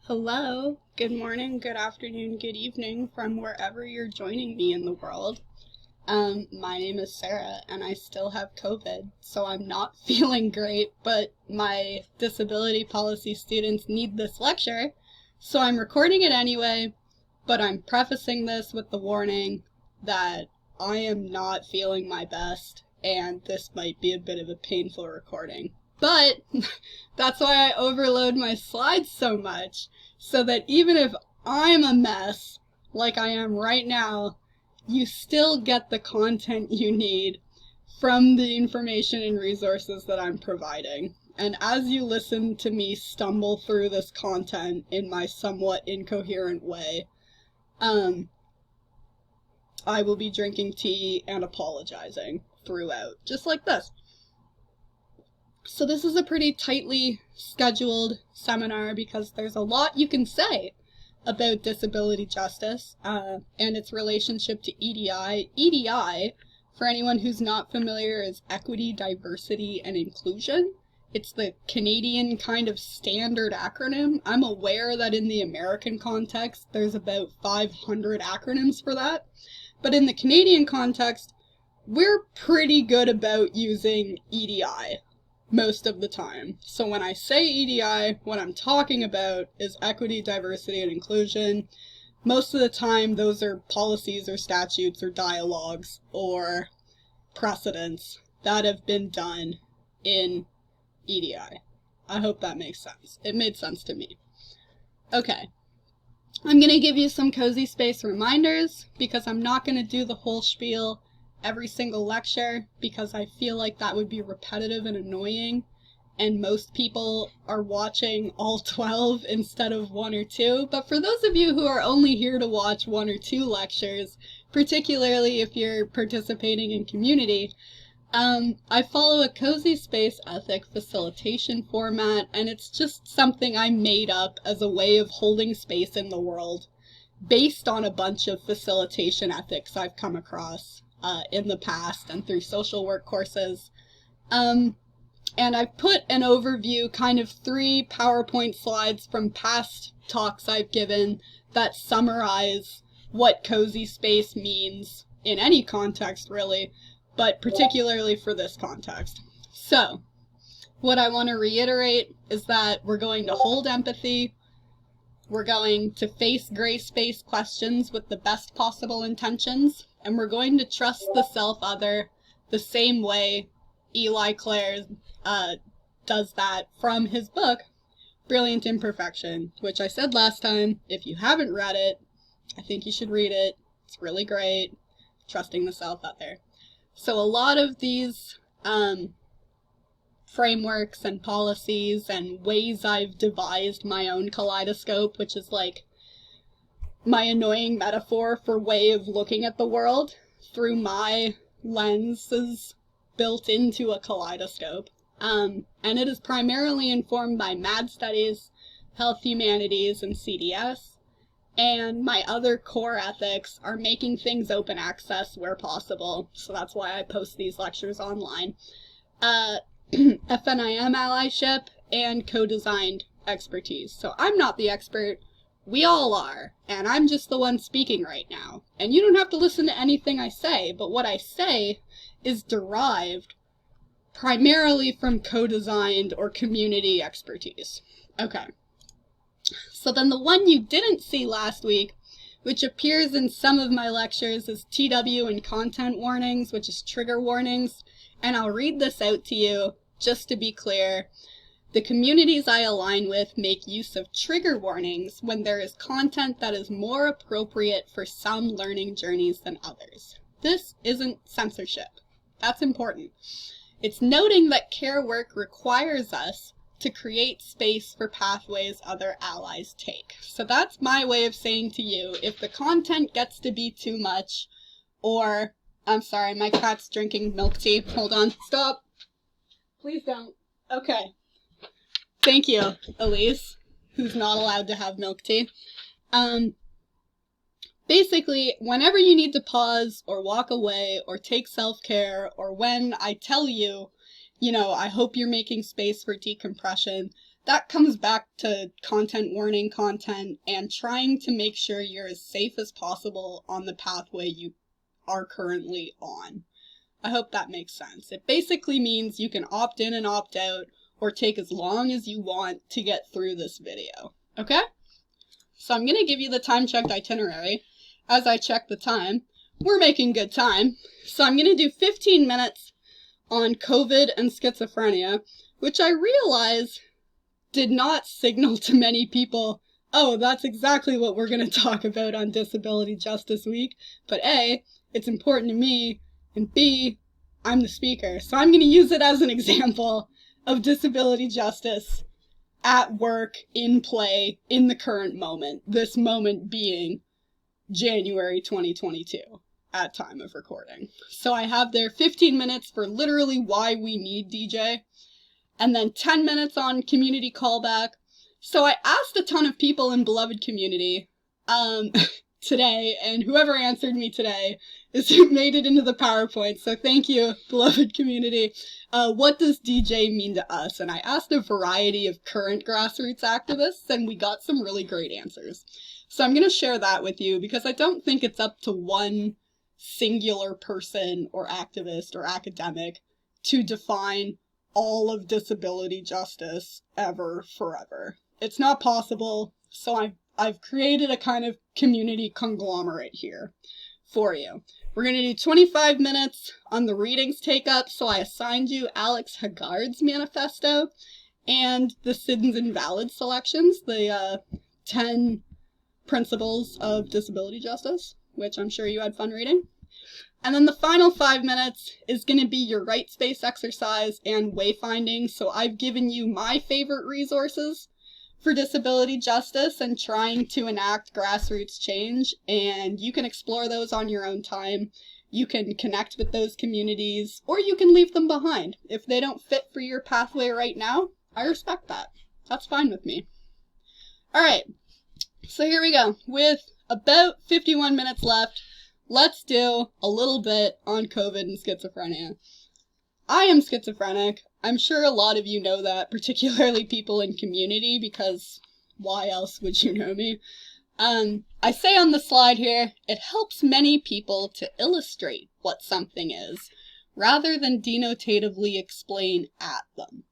Hello, good morning, good afternoon, good evening from wherever you're joining me in the world. My name is Sarah and I still have COVID, so I'm not feeling great, but my disability policy students need this lecture, so I'm recording it anyway, but I'm prefacing this with the warning that I am not feeling my best and this might be a bit of a painful recording. But that's why I overload my slides so much, so that even if I'm a mess, like I am right now, you still get the content you need from the information and resources that I'm providing. And as you listen to me stumble through this content in my somewhat incoherent way, I will be drinking tea and apologizing throughout, just like this. So this is a pretty tightly scheduled seminar because there's a lot you can say about disability justice and its relationship to EDI. EDI, for anyone who's not familiar, is equity, diversity, and inclusion. It's the Canadian kind of standard acronym. I'm aware that in the American context, there's about 500 acronyms for that. But in the Canadian context, we're pretty good about using EDI most of the time. So when I say EDI, what I'm talking about is equity, diversity, and inclusion. Most of the time, those are policies or statutes or dialogues or precedents that have been done in EDI. I hope that makes sense. It made sense to me. Okay. I'm going to give you some cozy space reminders because I'm not going to do the whole spiel every single lecture because I feel like that would be repetitive and annoying, and most people are watching all 12 instead of 1 or 2. But for those of you who are only here to watch 1 or 2 lectures, particularly if you're participating in community, I follow a cozy space ethic facilitation format, and it's just something I made up as a way of holding space in the world based on a bunch of facilitation ethics I've come across in the past and through social work courses. And I've put an overview, kind of 3 PowerPoint slides from past talks I've given that summarize what cozy space means in any context, really, but particularly for this context. So, what I want to reiterate is that we're going to hold empathy, we're going to face gray space questions with the best possible intentions, and we're going to trust the self-other the same way Eli Clare does that from his book, Brilliant Imperfection, which I said last time, if you haven't read it, I think you should read it. It's really great. Trusting the self-other. So a lot of these frameworks and policies and ways I've devised my own kaleidoscope, which is like my annoying metaphor for way of looking at the world through my lenses built into a kaleidoscope. And it is primarily informed by MAD studies, health humanities, and CDS. And my other core ethics are making things open access where possible. So that's why I post these lectures online. FNIM allyship and co-designed expertise. So I'm not the expert. We all are, and I'm just the one speaking right now. And you don't have to listen to anything I say, but what I say is derived primarily from co-designed or community expertise. Okay. So then the one you didn't see last week, which appears in some of my lectures as TW and content warnings, which is trigger warnings, and I'll read this out to you just to be clear. The communities I align with make use of trigger warnings when there is content that is more appropriate for some learning journeys than others. This isn't censorship. That's important. It's noting that care work requires us to create space for pathways other allies take. So that's my way of saying to you, if the content gets to be too much, or, I'm sorry, my cat's drinking milk tea. Hold on. Stop. Please don't. Okay. Thank you, Elise, who's not allowed to have milk tea. Basically, whenever you need to pause or walk away or take self-care, or when I tell you, I hope you're making space for decompression, that comes back to content warning content and trying to make sure you're as safe as possible on the pathway you are currently on. I hope that makes sense. It basically means you can opt in and opt out or take as long as you want to get through this video. Okay? So I'm going to give you the time-checked itinerary. As I check the time, we're making good time. So I'm going to do 15 minutes on COVID and schizophrenia, which I realize did not signal to many people, oh, that's exactly what we're going to talk about on Disability Justice Week. But A, it's important to me, and B, I'm the speaker. So I'm going to use it as an example of disability justice at work, in play, in the current moment. This moment being January 2022 at time of recording. So I have there 15 minutes for literally why we need DJ, and then 10 minutes on community callback. So I asked a ton of people in beloved community today, and whoever answered me today is who made it into the PowerPoint. So thank you, beloved community. What does DJ mean to us? And I asked a variety of current grassroots activists, and we got some really great answers. So I'm going to share that with you because I don't think it's up to one singular person or activist or academic to define all of disability justice ever, forever. It's not possible, so I've created a kind of community conglomerate here for you. We're going to do 25 minutes on the readings take-up, so I assigned you Alex Haggard's manifesto and the Citizens Invalid selections, the 10 principles of disability justice, which I'm sure you had fun reading. And then the final 5 minutes is going to be your right space exercise and wayfinding. So I've given you my favorite resources for disability justice and trying to enact grassroots change. And you can explore those on your own time. You can connect with those communities, or you can leave them behind. If they don't fit for your pathway right now, I respect that. That's fine with me. All right, so here we go. With about 51 minutes left, let's do a little bit on COVID and schizophrenia. I am schizophrenic. I'm sure a lot of you know that, particularly people in community, because why else would you know me? I say on the slide here, it helps many people to illustrate what something is, rather than denotatively explain at them.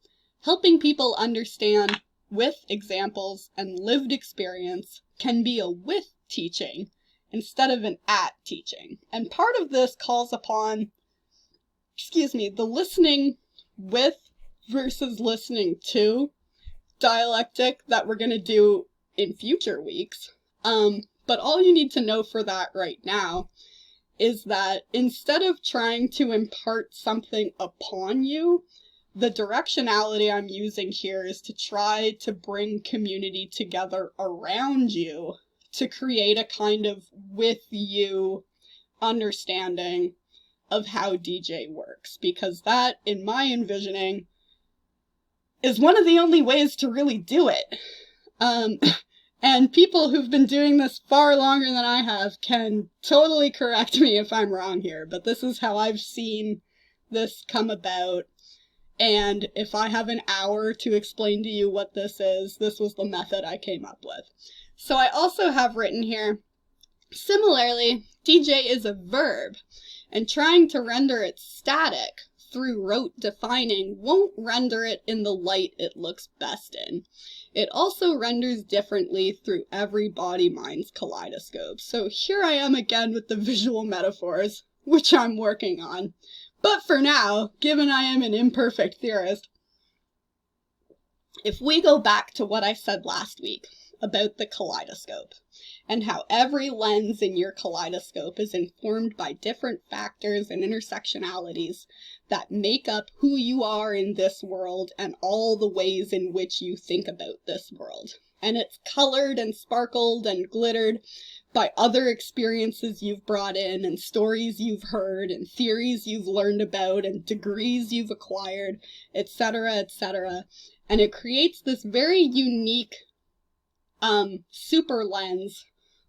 Helping people understand with examples and lived experience can be a with teaching instead of an at teaching. And part of this calls upon, the listening with versus listening to dialectic that we're going to do in future weeks. But all you need to know for that right now is that instead of trying to impart something upon you, the directionality I'm using here is to try to bring community together around you to create a kind of with you understanding of how DJ works, because that, in my envisioning, is one of the only ways to really do it. And people who've been doing this far longer than I have can totally correct me if I'm wrong here, but this is how I've seen this come about. And if I have an hour to explain to you what this was the method I came up with. So I also have written here, similarly, DJ is a verb, and trying to render it static through rote defining won't render it in the light it looks best in. It also renders differently through every body-mind's kaleidoscope. So here I am again with the visual metaphors, which I'm working on. But for now, given I am an imperfect theorist, if we go back to what I said last week about the kaleidoscope, and how every lens in your kaleidoscope is informed by different factors and intersectionalities that make up who you are in this world and all the ways in which you think about this world. And it's colored and sparkled and glittered by other experiences you've brought in and stories you've heard and theories you've learned about and degrees you've acquired, etc., etc. And it creates this very unique super lens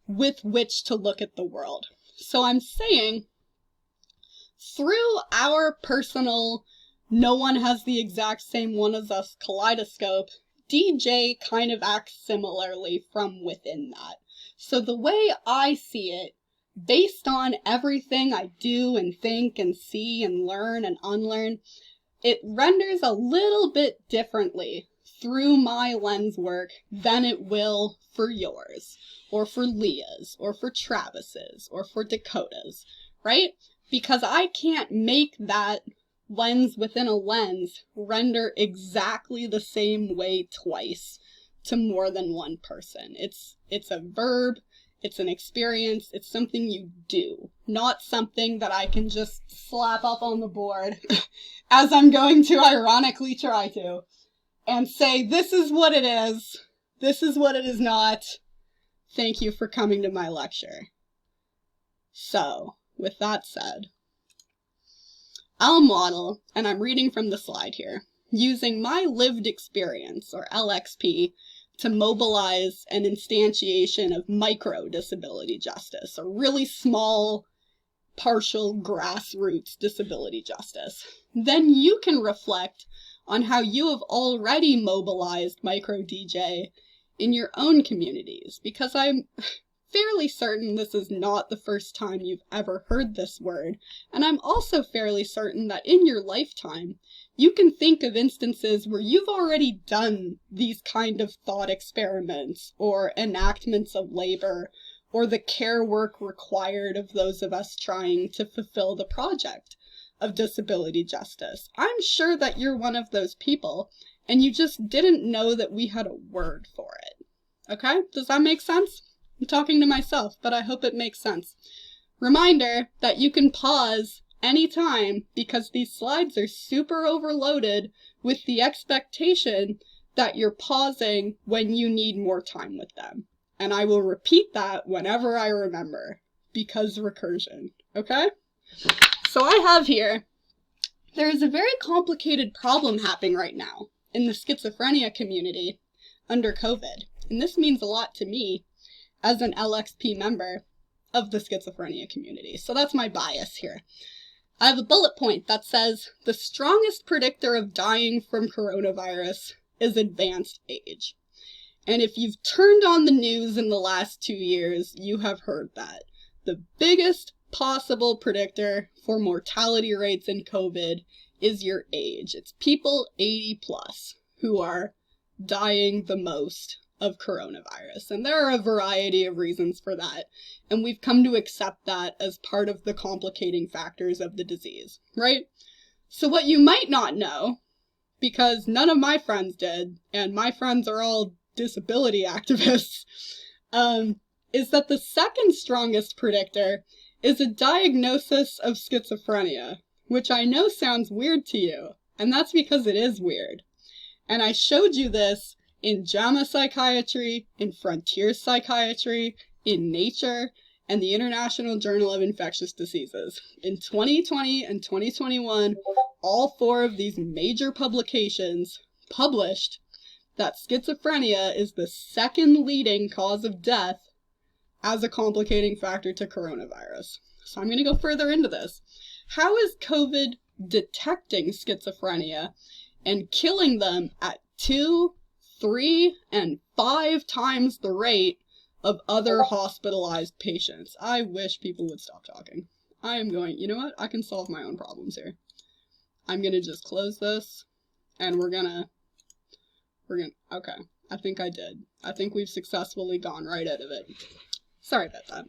with which to look at the world. So I'm saying, through our personal, no one has the exact same one as us kaleidoscope, DJ kind of acts similarly from within that. So the way I see it, based on everything I do and think and see and learn and unlearn, it renders a little bit differently through my lens work than it will for yours, or for Leah's, or for Travis's, or for Dakota's, right? Because I can't make that lens within a lens render exactly the same way twice to more than one person. It's a verb, it's an experience, it's something you do, not something that I can just slap up on the board, as I'm going to ironically try to, and say, this is what it is, this is what it is not, thank you for coming to my lecture. So, with that said, I'll model, and I'm reading from the slide here, using my lived experience, or LXP, to mobilize an instantiation of micro-disability justice, or really small, partial, grassroots disability justice. Then you can reflect on how you have already mobilized micro-DJ in your own communities, because I'm fairly certain this is not the first time you've ever heard this word, and I'm also fairly certain that in your lifetime, you can think of instances where you've already done these kind of thought experiments, or enactments of labor, or the care work required of those of us trying to fulfill the project of disability justice. I'm sure that you're one of those people, and you just didn't know that we had a word for it. Okay? Does that make sense? I'm talking to myself, but I hope it makes sense. Reminder that you can pause anytime, because these slides are super overloaded with the expectation that you're pausing when you need more time with them. And I will repeat that whenever I remember, because recursion, okay? So I have here, there is a very complicated problem happening right now in the schizophrenia community under COVID. And this means a lot to me as an LXP member of the schizophrenia community. So that's my bias here. I have a bullet point that says, the strongest predictor of dying from coronavirus is advanced age. And if you've turned on the news in the last 2 years, you have heard that. The biggest possible predictor for mortality rates in COVID is your age. It's people 80 plus who are dying the most of coronavirus. And there are a variety of reasons for that. And we've come to accept that as part of the complicating factors of the disease, right? So what you might not know, because none of my friends did, and my friends are all disability activists, is that the second strongest predictor is a diagnosis of schizophrenia, which I know sounds weird to you, and that's because it is weird. And I showed you this in JAMA Psychiatry, in Frontier Psychiatry, in Nature, and the International Journal of Infectious Diseases. In 2020 and 2021, all 4 of these major publications published that schizophrenia is the second leading cause of death as a complicating factor to coronavirus. So I'm going to go further into this. How is COVID detecting schizophrenia and killing them at 2, 3, and 5 times the rate of other hospitalized patients? I wish people would stop talking. I am going, you know what? I can solve my own problems here. I'm going to just close this, and we're gonna, okay, I think I did. I think we've successfully gone right out of it. Sorry about that.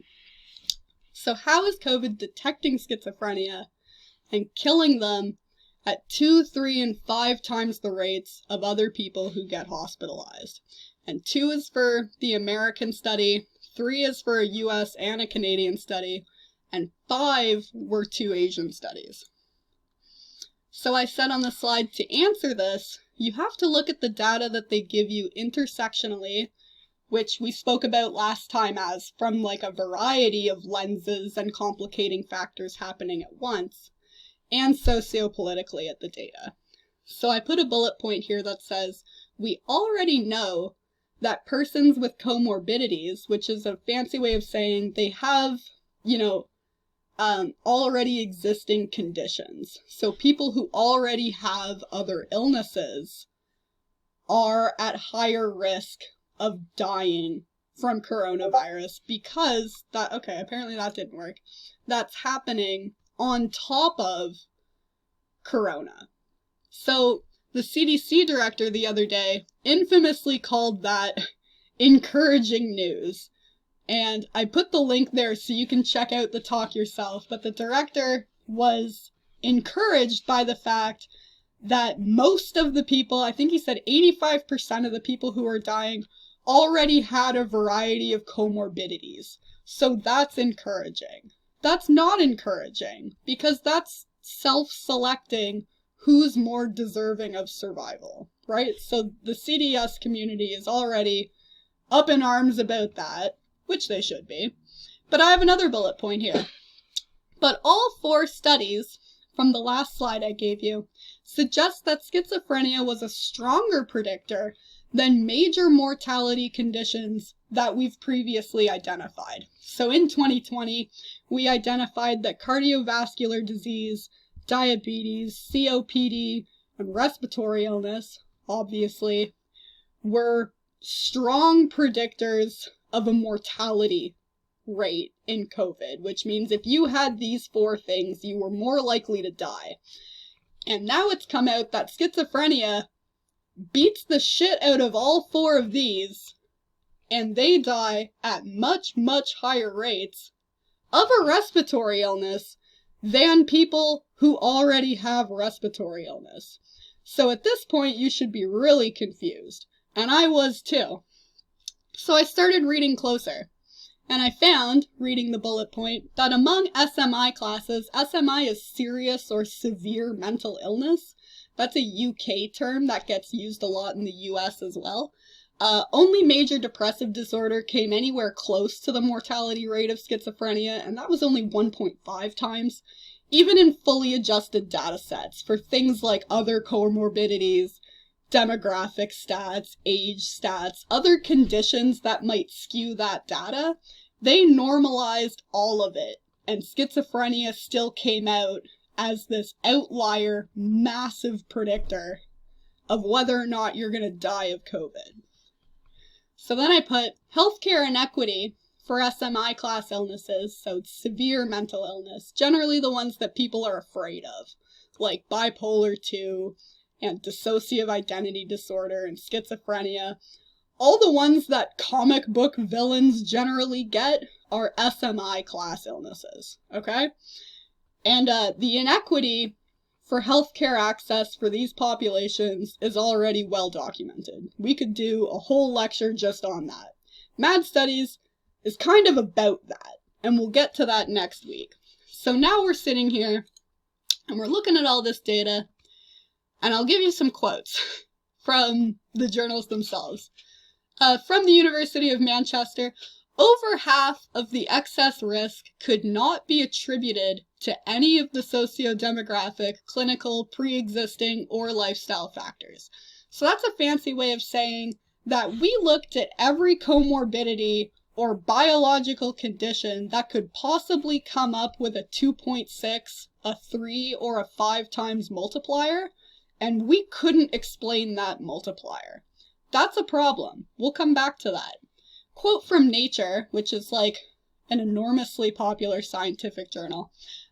So how is COVID detecting schizophrenia and killing them at 2, 3, and 5 times the rates of other people who get hospitalized? And 2 is for the American study, 3 is for a US and a Canadian study, and 5 were 2 Asian studies. So I said on the slide, to answer this, you have to look at the data that they give you intersectionally, which we spoke about last time as from like a variety of lenses and complicating factors happening at once, and sociopolitically at the data. So I put a bullet point here that says, we already know that persons with comorbidities, which is a fancy way of saying they have, already existing conditions. So people who already have other illnesses are at higher risk of dying from coronavirus because apparently that didn't work. That's happening on top of corona. So the CDC director the other day infamously called that encouraging news. And I put the link there so you can check out the talk yourself. But the director was encouraged by the fact that most of the people, I think he said 85% of the people who are dying, already had a variety of comorbidities. So that's encouraging. That's not encouraging, because that's self-selecting who's more deserving of survival, right? So the CDS community is already up in arms about that, which they should be. But I have another bullet point here. But all 4 studies from the last slide I gave you suggest that schizophrenia was a stronger predictor than major mortality conditions that we've previously identified. So in 2020, we identified that cardiovascular disease, diabetes, COPD, and respiratory illness, obviously, were strong predictors of a mortality rate in COVID, which means if you had these 4 things, you were more likely to die. And now it's come out that schizophrenia beats the shit out of all 4 of these, and they die at much, much higher rates of a respiratory illness than people who already have respiratory illness. So at this point, you should be really confused. And I was too. So I started reading closer. And I found, reading the bullet point, that among SMI classes, SMI is serious or severe mental illness. That's a UK term that gets used a lot in the US as well. Only major depressive disorder came anywhere close to the mortality rate of schizophrenia, and that was only 1.5 times. Even in fully adjusted data sets for things like other comorbidities, demographic stats, age stats, other conditions that might skew that data, they normalized all of it, and schizophrenia still came out as this outlier, massive predictor of whether or not you're going to die of COVID. So then I put healthcare inequity for SMI class illnesses, so severe mental illness, generally the ones that people are afraid of, like bipolar 2, and dissociative identity disorder, and schizophrenia. All the ones that comic book villains generally get are SMI class illnesses, okay? And the inequity for healthcare access for these populations is already well documented. We could do a whole lecture just on that. Mad Studies is kind of about that, and we'll get to that next week. So now we're sitting here, and we're looking at all this data, and I'll give you some quotes from the journals themselves. From the University of Manchester, over half of the excess risk could not be attributed to any of the socio-demographic, clinical, pre-existing, or lifestyle factors. So that's a fancy way of saying that we looked at every comorbidity or biological condition that could possibly come up with a 2.6, a 3, or a 5 times multiplier, and we couldn't explain that multiplier. That's a problem. We'll come back to that. Quote from Nature, which is like an enormously popular scientific journal.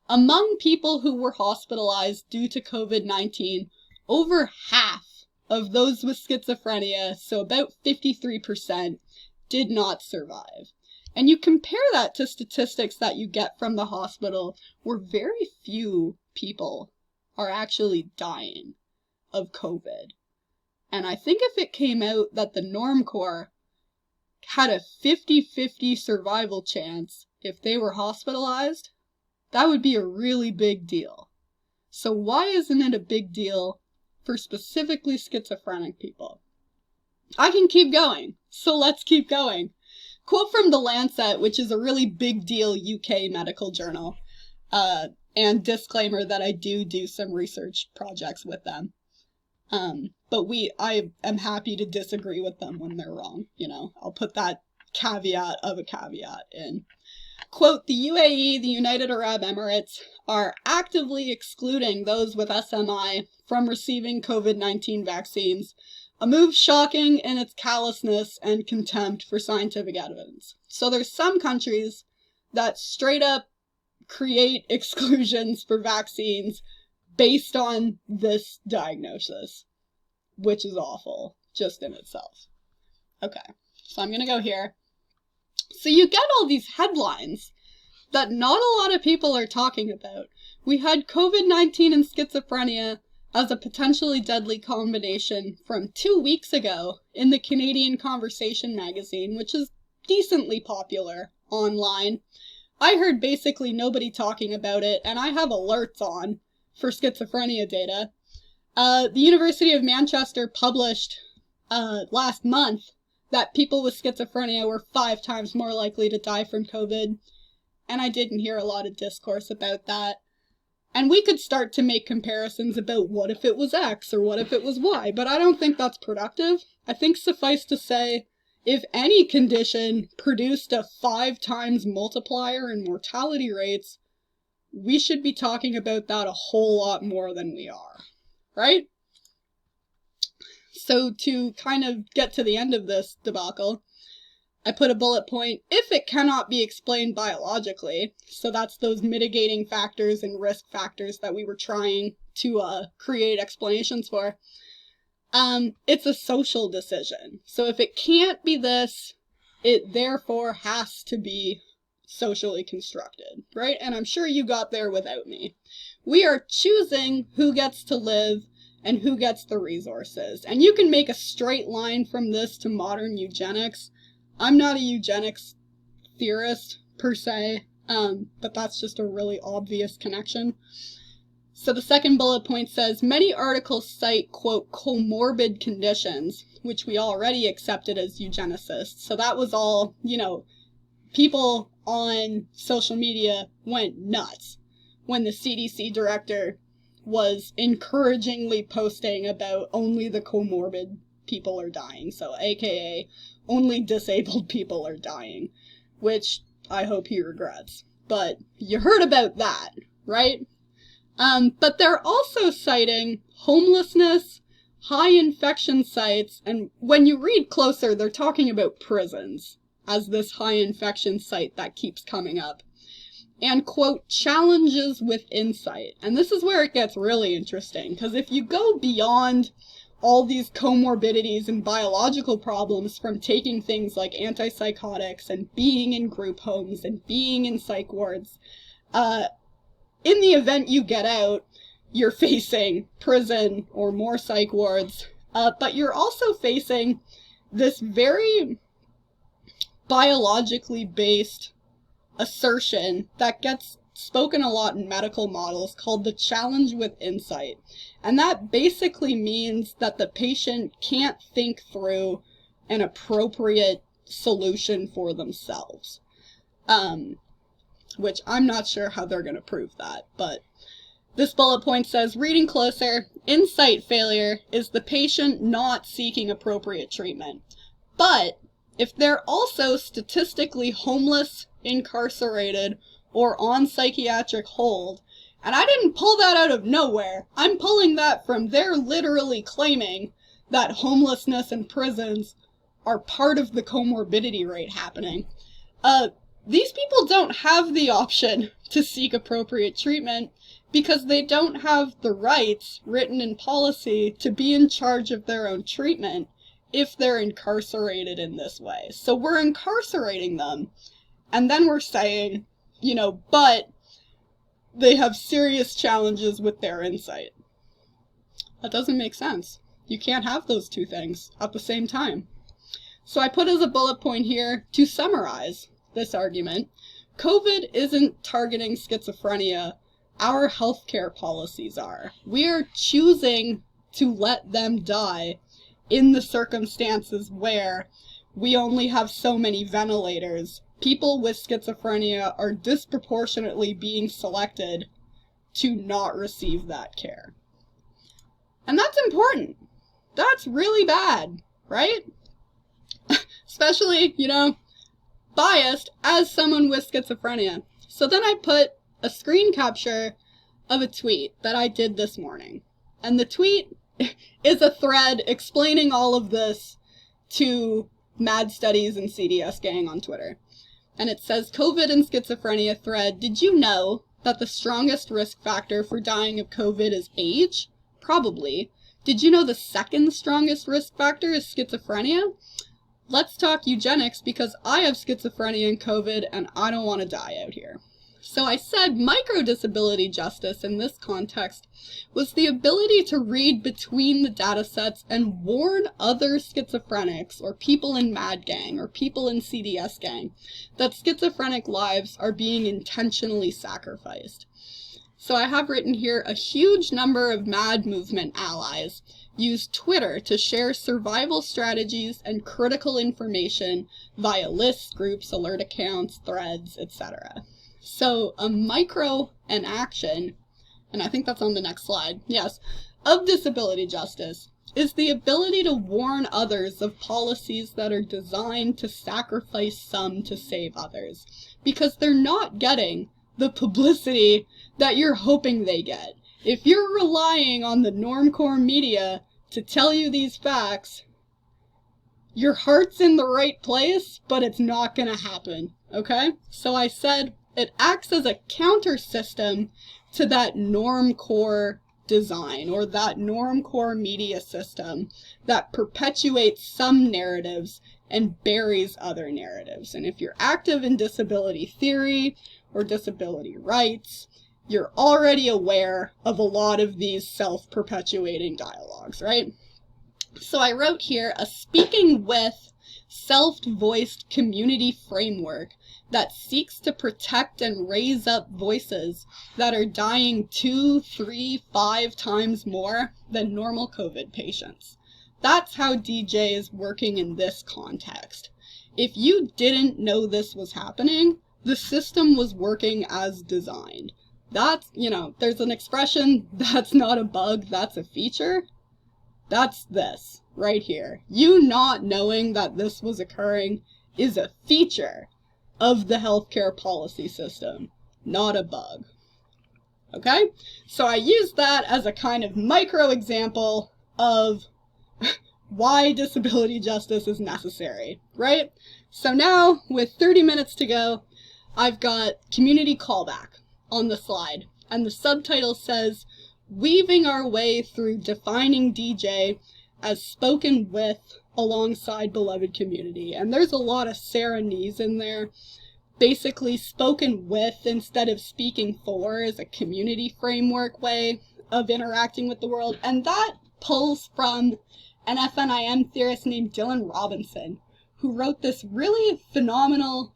Among people who were hospitalized due to COVID-19, over half of those with schizophrenia, so about 53%, did not survive. And you compare that to statistics that you get from the hospital, where very few people are actually dying of COVID. And I think if it came out that the Norm Corps had a 50-50 survival chance if they were hospitalized, that would be a really big deal. So why isn't it a big deal for specifically schizophrenic people? I can keep going, so let's keep going. Quote from The Lancet, which is a really big deal UK medical journal, and disclaimer that I do some research projects with them. But I am happy to disagree with them when they're wrong, you know. I'll put that caveat of a caveat in. Quote, the UAE, the United Arab Emirates, are actively excluding those with SMI from receiving COVID-19 vaccines A move shocking in its callousness and contempt for scientific evidence. So there's some countries that straight up create exclusions for vaccines based on this diagnosis, which is awful just in itself. Okay, so I'm going to go here. So you get all these headlines that not a lot of people are talking about. We had COVID-19 and schizophrenia as a potentially deadly combination from 2 weeks ago in the Canadian Conversation magazine, which is decently popular online. I heard basically nobody talking about it, and I have alerts on for schizophrenia data. The University of Manchester published last month that people with schizophrenia were 5 times more likely to die from COVID, and I didn't hear a lot of discourse about that. And we could start to make comparisons about what if it was X or what if it was Y, but I don't think that's productive. I think suffice to say, if any condition produced a 5 times multiplier in mortality rates, we should be talking about that a whole lot more than we are, right? So to kind of get to the end of this debacle, I put a bullet point, if it cannot be explained biologically, so that's those mitigating factors and risk factors that we were trying to create explanations for, it's a social decision. So if it can't be this, it therefore has to be socially constructed, right? And I'm sure you got there without me. We are choosing who gets to live and who gets the resources. And you can make a straight line from this to modern eugenics. I'm not a eugenics theorist, per se, but that's just a really obvious connection. So the second bullet point says, many articles cite, quote, comorbid conditions, which we already accepted as eugenicists. So that was all, people on social media went nuts when the CDC director was encouragingly posting about only the comorbid people are dying. So aka only disabled people are dying, which I hope he regrets. But you heard about that, right? But they're also citing homelessness, high infection sites, and when you read closer, they're talking about prisons as this high infection site that keeps coming up. And, quote, challenges with insight. And this is where it gets really interesting, because if you go beyond all these comorbidities and biological problems from taking things like antipsychotics and being in group homes and being in psych wards, in the event you get out, you're facing prison or more psych wards, but you're also facing this very biologically based assertion that gets spoken a lot in medical models called the challenge with insight. And that basically means that the patient can't think through an appropriate solution for themselves. Which I'm not sure how they're going to prove that, but this bullet point says, reading closer, insight failure is the patient not seeking appropriate treatment. But if they're also statistically homeless, incarcerated, or on psychiatric hold, and I didn't pull that out of nowhere, I'm pulling that from they're literally claiming that homelessness and prisons are part of the comorbidity rate happening. These people don't have the option to seek appropriate treatment because they don't have the rights written in policy to be in charge of their own treatment if they're incarcerated in this way. So we're incarcerating them, and then we're saying, but they have serious challenges with their insight. That doesn't make sense. You can't have those two things at the same time. So I put as a bullet point here to summarize this argument. COVID isn't targeting schizophrenia. Our healthcare policies are. We are choosing to let them die in the circumstances where we only have so many ventilators. People with schizophrenia are disproportionately being selected to not receive that care. And that's important. That's really bad, right? Especially, biased as someone with schizophrenia. So then I put a screen capture of a tweet that I did this morning. And the tweet is a thread explaining all of this to Mad Studies and CDS Gang on Twitter. And it says, COVID and schizophrenia thread, did you know that the strongest risk factor for dying of COVID is age? Probably. Did you know the second strongest risk factor is schizophrenia? Let's talk eugenics because I have schizophrenia and COVID and I don't want to die out here. So I said micro-disability justice in this context was the ability to read between the data sets and warn other schizophrenics or people in Mad Gang or people in CDS Gang that schizophrenic lives are being intentionally sacrificed. So I have written here a huge number of Mad Movement allies use Twitter to share survival strategies and critical information via lists, groups, alert accounts, threads, etc. So a micro and action, and I think that's on the next slide, yes, of disability justice is the ability to warn others of policies that are designed to sacrifice some to save others, because they're not getting the publicity that you're hoping they get. If you're relying on the normcore media to tell you these facts, your heart's in the right place, but it's not going to happen, okay? So I said it acts as a counter system to that normcore design or that normcore media system that perpetuates some narratives and buries other narratives. And if you're active in disability theory or disability rights, you're already aware of a lot of these self-perpetuating dialogues, right? So I wrote here a speaking with self-voiced community framework that seeks to protect and raise up voices that are dying 2, 3, 5 times more than normal COVID patients. That's how DJ is working in this context. If you didn't know this was happening, the system was working as designed. That's, there's an expression, that's not a bug, that's a feature. That's this, right here. You not knowing that this was occurring is a feature of the healthcare policy system, not a bug. Okay? So I used that as a kind of micro example of why disability justice is necessary, right? So now, with 30 minutes to go, I've got community callback on the slide, and the subtitle says, Weaving Our Way Through Defining DJ as Spoken With Alongside Beloved Community. And there's a lot of Sarah knees in there. Basically, spoken with instead of speaking for is a community framework way of interacting with the world. And that pulls from an FNIM theorist named Dylan Robinson, who wrote this really phenomenal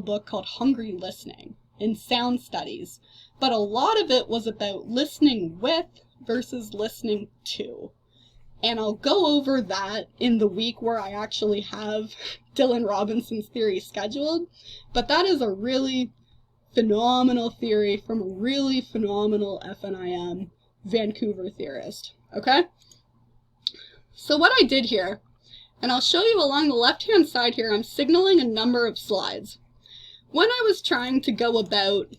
book called Hungry Listening in Sound Studies. But a lot of it was about listening with versus listening to. And I'll go over that in the week where I actually have Dylan Robinson's theory scheduled. But that is a really phenomenal theory from a really phenomenal FNIM Vancouver theorist. Okay? So what I did here, and I'll show you along the left-hand side here, I'm signaling a number of slides. When I was trying to go about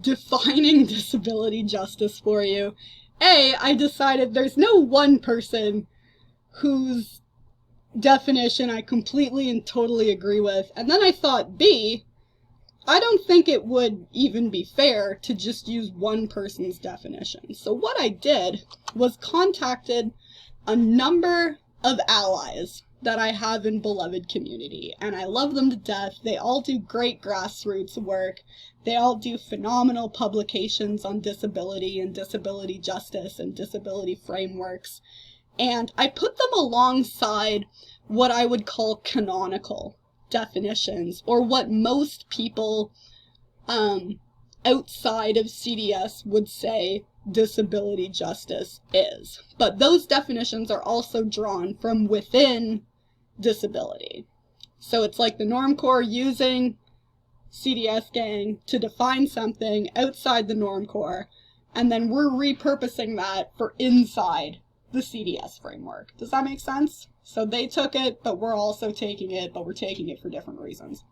defining disability justice for you, I decided there's no one person whose definition I completely and totally agree with. And then I thought, B, I don't think it would even be fair to just use one person's definition. So what I did was contacted a number of allies that I have in beloved community, and I love them to death. They all do great grassroots work. They all do phenomenal publications on disability and disability justice and disability frameworks. And I put them alongside what I would call canonical definitions, or what most people outside of CDS would say disability justice is. But those definitions are also drawn from within disability. So it's like the normcore using CDS Gang to define something outside the normcore, and then we're repurposing that for inside the CDS framework. Does that make sense? So they took it, but we're also taking it, but we're taking it for different reasons.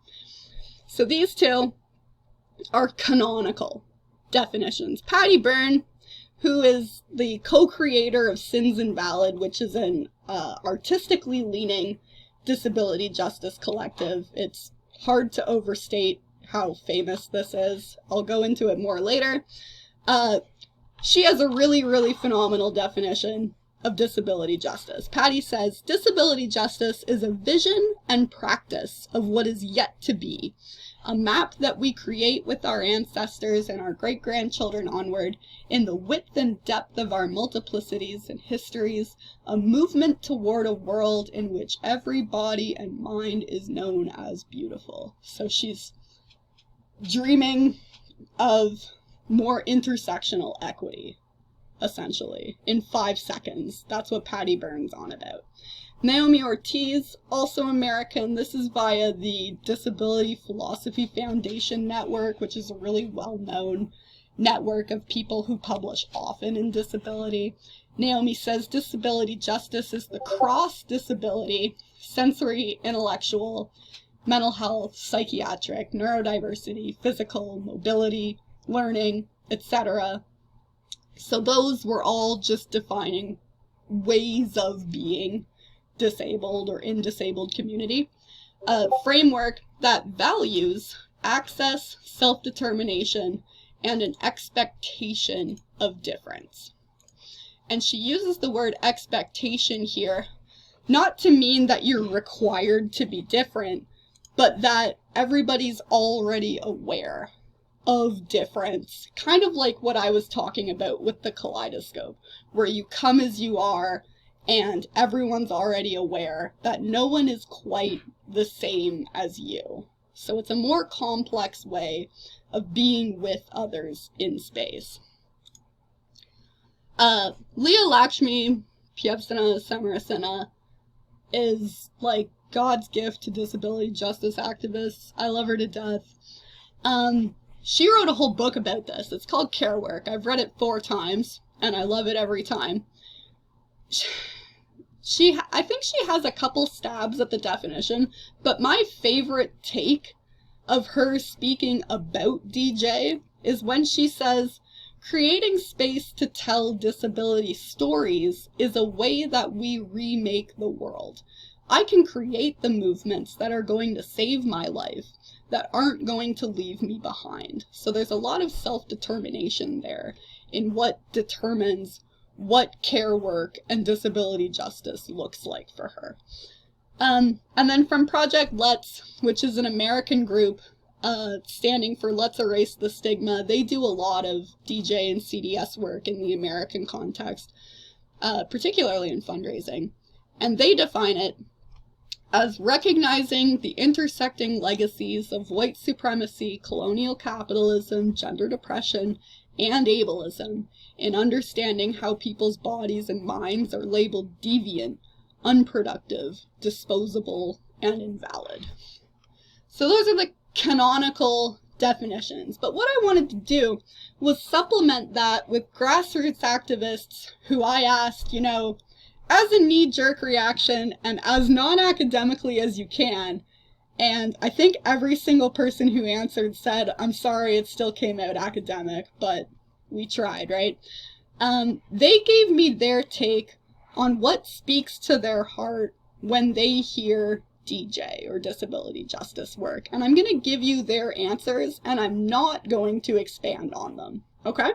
So these two are canonical definitions. Patty Byrne, who is the co-creator of Sins Invalid, which is an artistically leaning disability justice collective. It's hard to overstate how famous this is. I'll go into it more later. She has a really, really phenomenal definition of disability justice. Patty says, disability justice is a vision and practice of what is yet to be, a map that we create with our ancestors and our great-grandchildren onward in the width and depth of our multiplicities and histories, a movement toward a world in which every body and mind is known as beautiful. So she's dreaming of more intersectional equity, essentially, in 5 seconds. That's what Patty Byrne's on about. Naomi Ortiz, also American. This is via the Disability Philosophy Foundation Network, which is a really well-known network of people who publish often in disability. Naomi says disability justice is the cross-disability, sensory, intellectual, mental health, psychiatric, neurodiversity, physical, mobility, learning, etc. So those were all just defining ways of being disabled or in disabled community. A framework that values access, self-determination, and an expectation of difference. And she uses the word expectation here, not to mean that you're required to be different, but that everybody's already aware of difference, kind of like what I was talking about with the kaleidoscope, where you come as you are and everyone's already aware that no one is quite the same as you. So it's a more complex way of being with others in space. Leah Lakshmi Pievsana Samarasana is like God's gift to disability justice activists. I love her to death. She wrote a whole book about this. It's called Care Work. I've read it 4 times, and I love it every time. I think she has a couple stabs at the definition, but my favorite take of her speaking about DJ is when she says, creating space to tell disability stories is a way that we remake the world. I can create the movements that are going to save my life, that aren't going to leave me behind. So there's a lot of self-determination there in what determines what care work and disability justice looks like for her. And then from Project Let's, which is an American group standing for Let's Erase the Stigma, they do a lot of DJ and CDS work in the American context, particularly in fundraising. And they define it as recognizing the intersecting legacies of white supremacy, colonial capitalism, gender depression, and ableism in understanding how people's bodies and minds are labeled deviant, unproductive, disposable, and invalid. So those are the canonical definitions. But what I wanted to do was supplement that with grassroots activists who I asked, as a knee-jerk reaction and as non-academically as you can, and I think every single person who answered said, I'm sorry, it still came out academic, but we tried, right? They gave me their take on what speaks to their heart when they hear DJ or disability justice work. And I'm going to give you their answers, and I'm not going to expand on them, okay?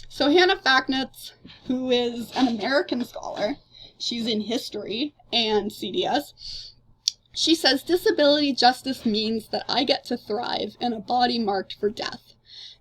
So Hannah Facknitz, who is an American scholar, she's in history and CDS, she says, disability justice means that I get to thrive in a body marked for death.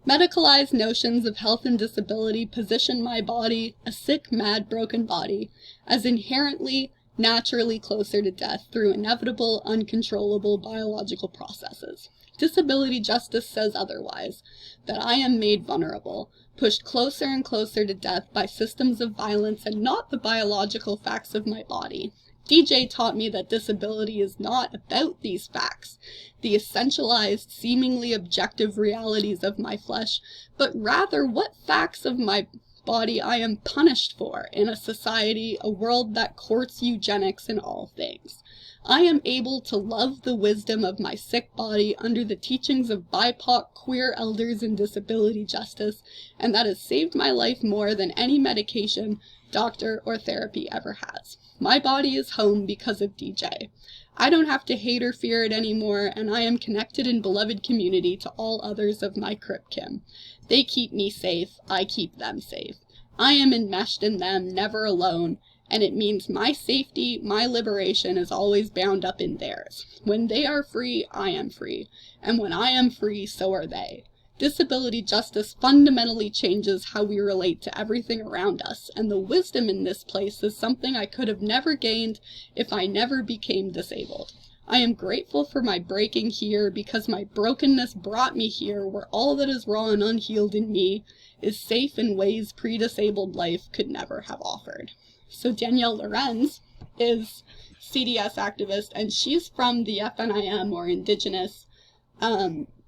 Medicalized notions of health and disability position my body, a sick, mad, broken body, as inherently, naturally closer to death through inevitable, uncontrollable biological processes. Disability justice says otherwise, that I am made vulnerable, pushed closer and closer to death by systems of violence and not the biological facts of my body. DJ taught me that disability is not about these facts, the essentialized, seemingly objective realities of my flesh, but rather what facts of my body I am punished for in a society, a world that courts eugenics in all things. I am able to love the wisdom of my sick body under the teachings of BIPOC queer elders in disability justice, and that has saved my life more than any medication, doctor, or therapy ever has. My body is home because of DJ. I don't have to hate or fear it anymore, and I am connected in beloved community to all others of my crip kin. They keep me safe, I keep them safe. I am enmeshed in them, never alone, and it means my safety, my liberation is always bound up in theirs. When they are free, I am free, and when I am free, so are they. Disability justice fundamentally changes how we relate to everything around us, and the wisdom in this place is something I could have never gained if I never became disabled. I am grateful for my breaking here because my brokenness brought me here where all that is raw and unhealed in me is safe in ways pre-disabled life could never have offered. So Danielle Lorenz is CDS activist, and she's from the FNIM, or Indigenous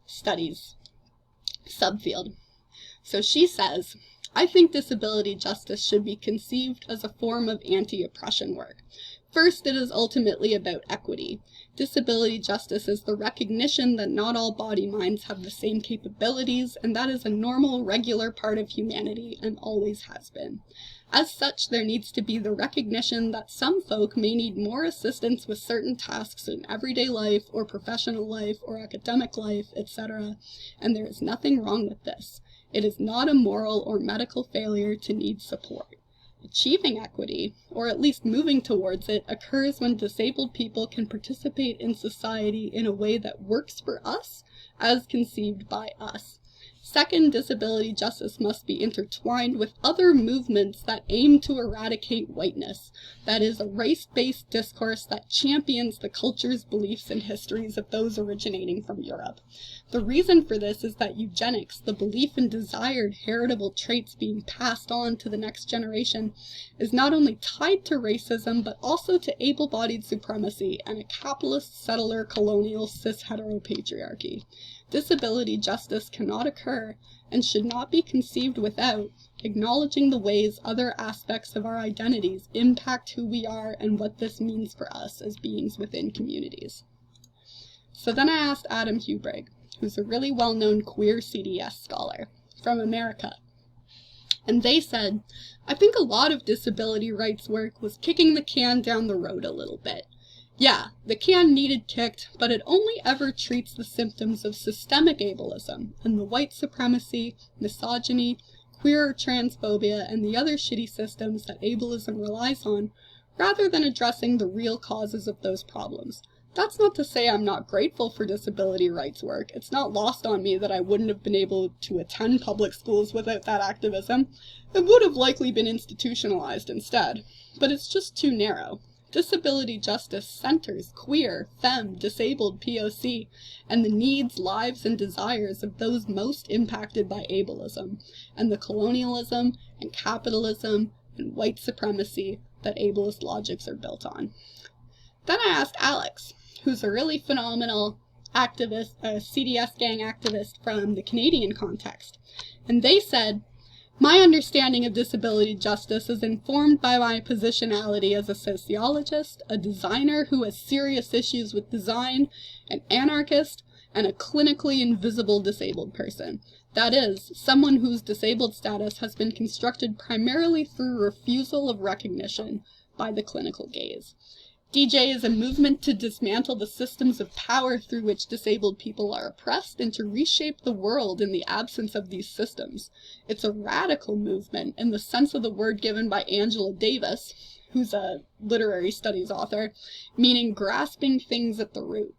Studies subfield. So she says, I think disability justice should be conceived as a form of anti-oppression work. First, it is ultimately about equity. Disability justice is the recognition that not all body minds have the same capabilities, and that is a normal, regular part of humanity and always has been. As such, there needs to be the recognition that some folk may need more assistance with certain tasks in everyday life or professional life or academic life, etc., and there is nothing wrong with this. It is not a moral or medical failure to need support. Achieving equity, or at least moving towards it, occurs when disabled people can participate in society in a way that works for us, as conceived by us. Second, disability justice must be intertwined with other movements that aim to eradicate whiteness. That is, a race-based discourse that champions the cultures, beliefs, and histories of those originating from Europe. The reason for this is that eugenics, the belief in desired heritable traits being passed on to the next generation, is not only tied to racism, but also to able-bodied supremacy and a capitalist, settler, colonial, cis-heteropatriarchy. Disability justice cannot occur and should not be conceived without acknowledging the ways other aspects of our identities impact who we are and what this means for us as beings within communities. So then I asked Adam Hubrig, who's a really well-known queer CDS scholar from America, and they said, I think a lot of disability rights work was kicking the can down the road a little bit. Yeah, the can needed kicked, but it only ever treats the symptoms of systemic ableism and the white supremacy, misogyny, queer or transphobia, and the other shitty systems that ableism relies on, rather than addressing the real causes of those problems. That's not to say I'm not grateful for disability rights work. It's not lost on me that I wouldn't have been able to attend public schools without that activism. It would have likely been institutionalized instead, but it's just too narrow. Disability justice centers queer, femme, disabled POC, and the needs, lives, and desires of those most impacted by ableism, and the colonialism and capitalism and white supremacy that ableist logics are built on. Then I asked Alex, who's a really phenomenal activist, a CDS gang activist from the Canadian context, and they said, my understanding of disability justice is informed by my positionality as a sociologist, a designer who has serious issues with design, an anarchist, and a clinically invisible disabled person. That is, someone whose disabled status has been constructed primarily through refusal of recognition by the clinical gaze. DJ is a movement to dismantle the systems of power through which disabled people are oppressed and to reshape the world in the absence of these systems. It's a radical movement in the sense of the word given by Angela Davis, who's a literary studies author, meaning grasping things at the root.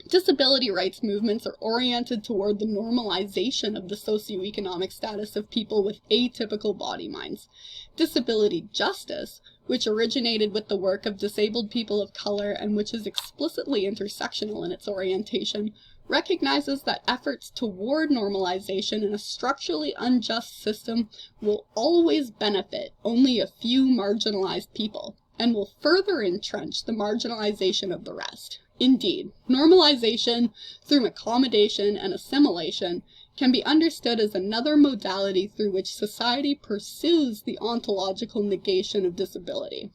Disability rights movements are oriented toward the normalization of the socioeconomic status of people with atypical body minds. Disability justice, which originated with the work of disabled people of color and which is explicitly intersectional in its orientation, recognizes that efforts toward normalization in a structurally unjust system will always benefit only a few marginalized people, and will further entrench the marginalization of the rest. Indeed, normalization through accommodation and assimilation can be understood as another modality through which society pursues the ontological negation of disability.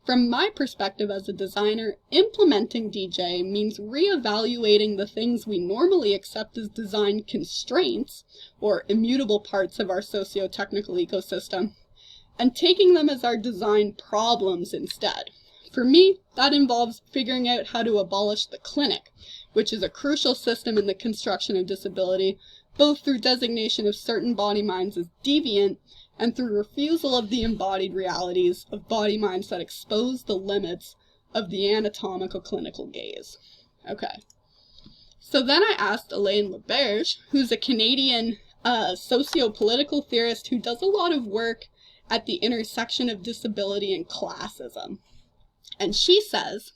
From my perspective as a designer, implementing DJ means reevaluating the things we normally accept as design constraints, or immutable parts of our socio-technical ecosystem, and taking them as our design problems instead. For me, that involves figuring out how to abolish the clinic, which is a crucial system in the construction of disability, both through designation of certain body minds as deviant and through refusal of the embodied realities of body minds that expose the limits of the anatomical clinical gaze. Okay. So then I asked Elaine LaBerge, who's a Canadian socio-political theorist who does a lot of work at the intersection of disability and classism. And she says,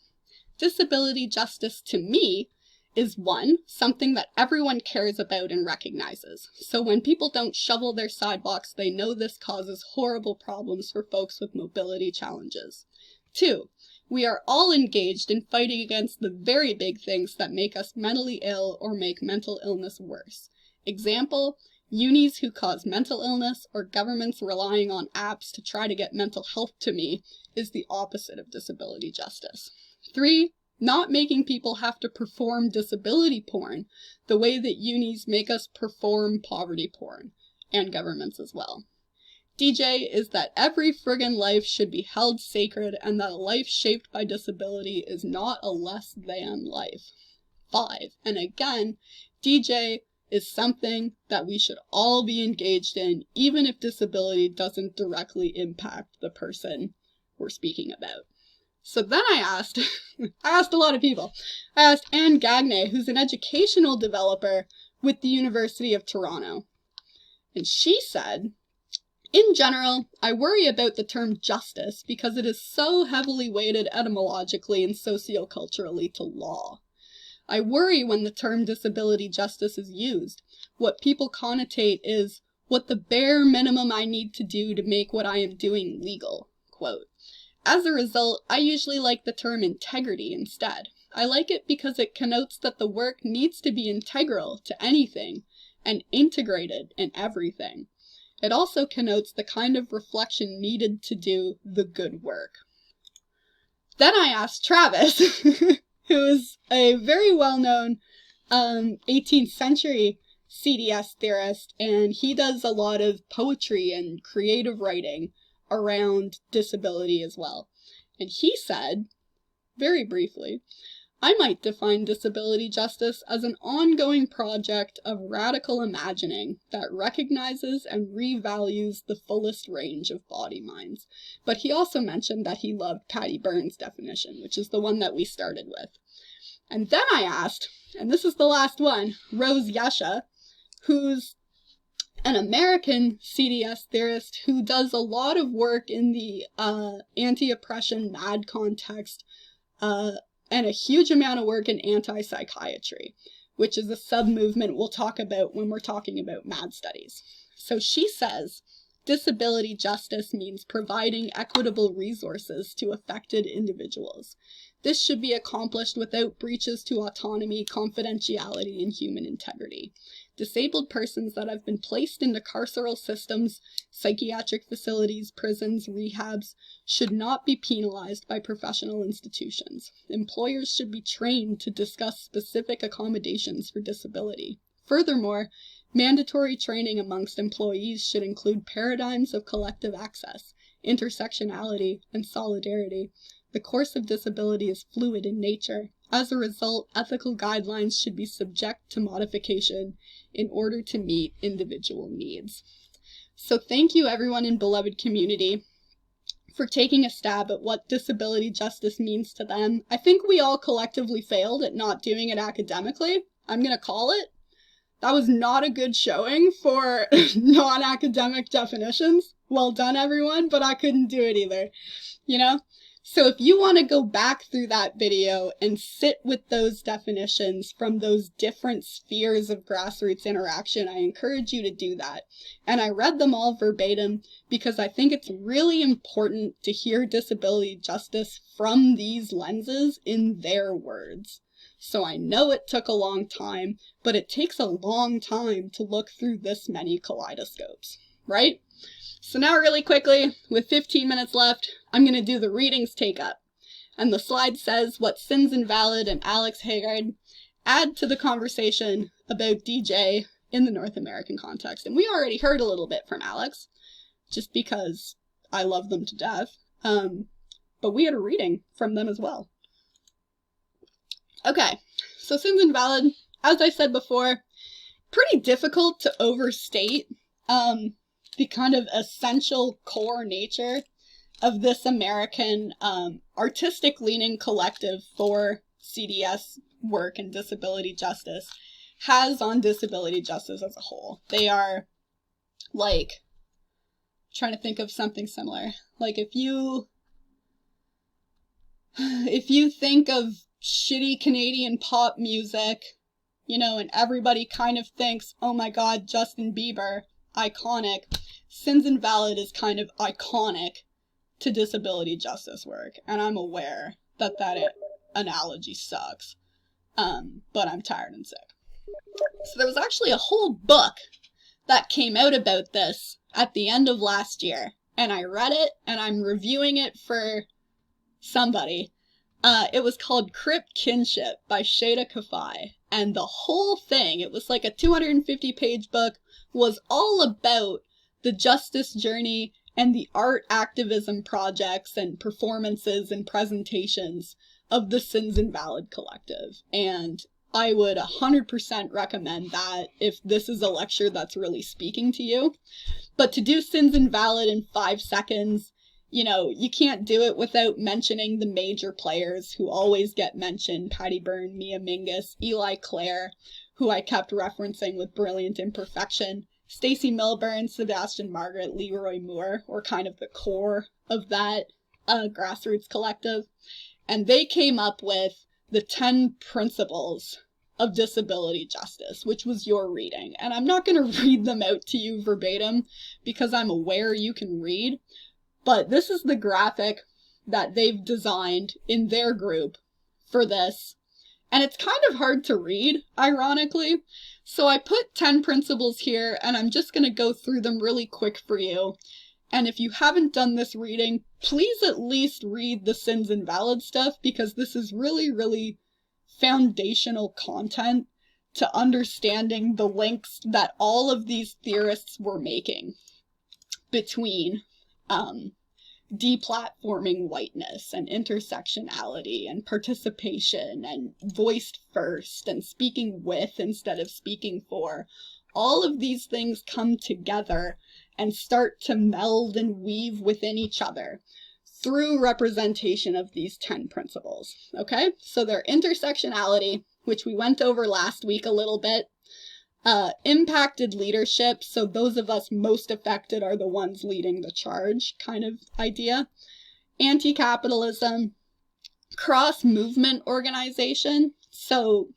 disability justice to me is one, something that everyone cares about and recognizes. So when people don't shovel their sidewalks, they know this causes horrible problems for folks with mobility challenges. 2, we are all engaged in fighting against the very big things that make us mentally ill or make mental illness worse. Example, unis who cause mental illness or governments relying on apps to try to get mental health to me is the opposite of disability justice. 3, not making people have to perform disability porn the way that unis make us perform poverty porn, and governments as well. DJ is that every friggin' life should be held sacred and that a life shaped by disability is not a less than life. 5, and again, DJ is something that we should all be engaged in, even if disability doesn't directly impact the person we're speaking about. So then I asked a lot of people. I asked Anne Gagné, who's an educational developer with the University of Toronto. And she said, in general, I worry about the term justice because it is so heavily weighted etymologically and socioculturally to law. I worry when the term disability justice is used. What people connotate is what the bare minimum I need to do to make what I am doing legal, quote. As a result, I usually like the term integrity instead. I like it because it connotes that the work needs to be integral to anything and integrated in everything. It also connotes the kind of reflection needed to do the good work. Then I asked Travis, who is a very well-known 18th century CDS theorist, and he does a lot of poetry and creative writing around disability as well. And he said, very briefly, I might define disability justice as an ongoing project of radical imagining that recognizes and revalues the fullest range of body minds. But he also mentioned that he loved Patty Byrne's definition, which is the one that we started with. And then I asked, and this is the last one, Rose Yasha, who's an American CDS theorist who does a lot of work in the anti-oppression MAD context, and a huge amount of work in anti-psychiatry, which is a sub-movement we'll talk about when we're talking about MAD studies. So she says, disability justice means providing equitable resources to affected individuals. This should be accomplished without breaches to autonomy, confidentiality, and human integrity. Disabled persons that have been placed into carceral systems, psychiatric facilities, prisons, rehabs, should not be penalized by professional institutions. Employers should be trained to discuss specific accommodations for disability. Furthermore, mandatory training amongst employees should include paradigms of collective access, intersectionality, and solidarity. The course of disability is fluid in nature. As a result, ethical guidelines should be subject to modification in order to meet individual needs. So thank you everyone in beloved community for taking a stab at what disability justice means to them. I think we all collectively failed at not doing it academically. I'm going to call it. That was not a good showing for non-academic definitions. Well done, everyone, but I couldn't do it either, you know? So if you want to go back through that video and sit with those definitions from those different spheres of grassroots interaction, I encourage you to do that. And I read them all verbatim because I think it's really important to hear disability justice from these lenses in their words. So I know it took a long time, but it takes a long time to look through this many kaleidoscopes, right? So now really quickly, with 15 minutes left, I'm going to do the readings take up. And the slide says what Sins Invalid and Alex Haggard add to the conversation about DJ in the North American context. And we already heard a little bit from Alex, just because I love them to death. But we had a reading from them as well. Okay, so Sins Invalid, as I said before, pretty difficult to overstate the kind of essential core nature of this American artistic-leaning collective for CDS work and disability justice has on disability justice as a whole. They are, like, trying to think of something similar. Like, if you think of shitty Canadian pop music, you know, and everybody kind of thinks, oh my god, Justin Bieber, iconic. Sins Invalid is kind of iconic to disability justice work, and I'm aware that analogy sucks, but I'm tired and sick. So there was actually a whole book that came out about this at the end of last year, and I read it, and I'm reviewing it for somebody. It was called Crypt Kinship by Shada Kafai, and the whole thing, it was like a 250-page book, was all about the justice journey and the art activism projects and performances and presentations of the Sins Invalid collective. And I would 100% recommend that if this is a lecture that's really speaking to you. But to do Sins Invalid in 5 seconds, you know, you can't do it without mentioning the major players who always get mentioned: Patty Byrne, Mia Mingus, Eli Clare, who I kept referencing with Brilliant Imperfection, Stacey Milburn, Sebastian Margaret, Leroy Moore were kind of the core of that grassroots collective. And they came up with the 10 principles of disability justice, which was your reading. And I'm not going to read them out to you verbatim because I'm aware you can read, but this is the graphic that they've designed in their group for this. And it's kind of hard to read, ironically. So I put 10 principles here, and I'm just going to go through them really quick for you. And if you haven't done this reading, please at least read the Sins Invalid stuff, because this is really, really foundational content to understanding the links that all of these theorists were making between deplatforming whiteness and intersectionality and participation and voiced first and speaking with instead of speaking for. All of these things come together and start to meld and weave within each other through representation of these 10 principles. Okay, so they're intersectionality, which we went over last week a little bit. Impacted leadership, so those of us most affected are the ones leading the charge kind of idea. Anti-capitalism. Cross-movement organization, so,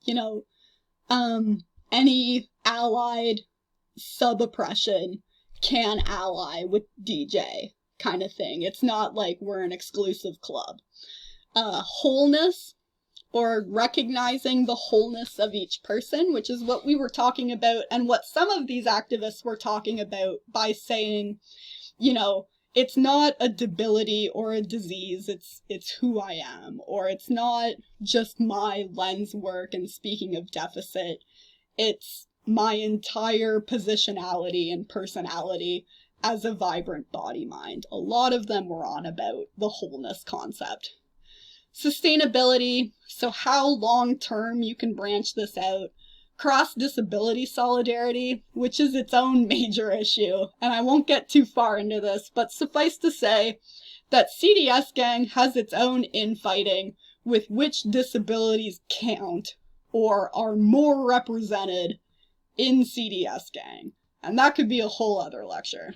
you know, any allied sub-oppression can ally with DJ kind of thing. It's not like we're an exclusive club. Wholeness, or recognizing the wholeness of each person, which is what we were talking about and what some of these activists were talking about by saying, you know, it's not a debility or a disease, it's who I am, or it's not just my lens work and speaking of deficit, it's my entire positionality and personality as a vibrant body mind. A lot of them were on about the wholeness concept. Sustainability, so how long-term you can branch this out. Cross-disability solidarity, which is its own major issue, and I won't get too far into this, but suffice to say that CDS Gang has its own infighting with which disabilities count or are more represented in CDS Gang, and that could be a whole other lecture.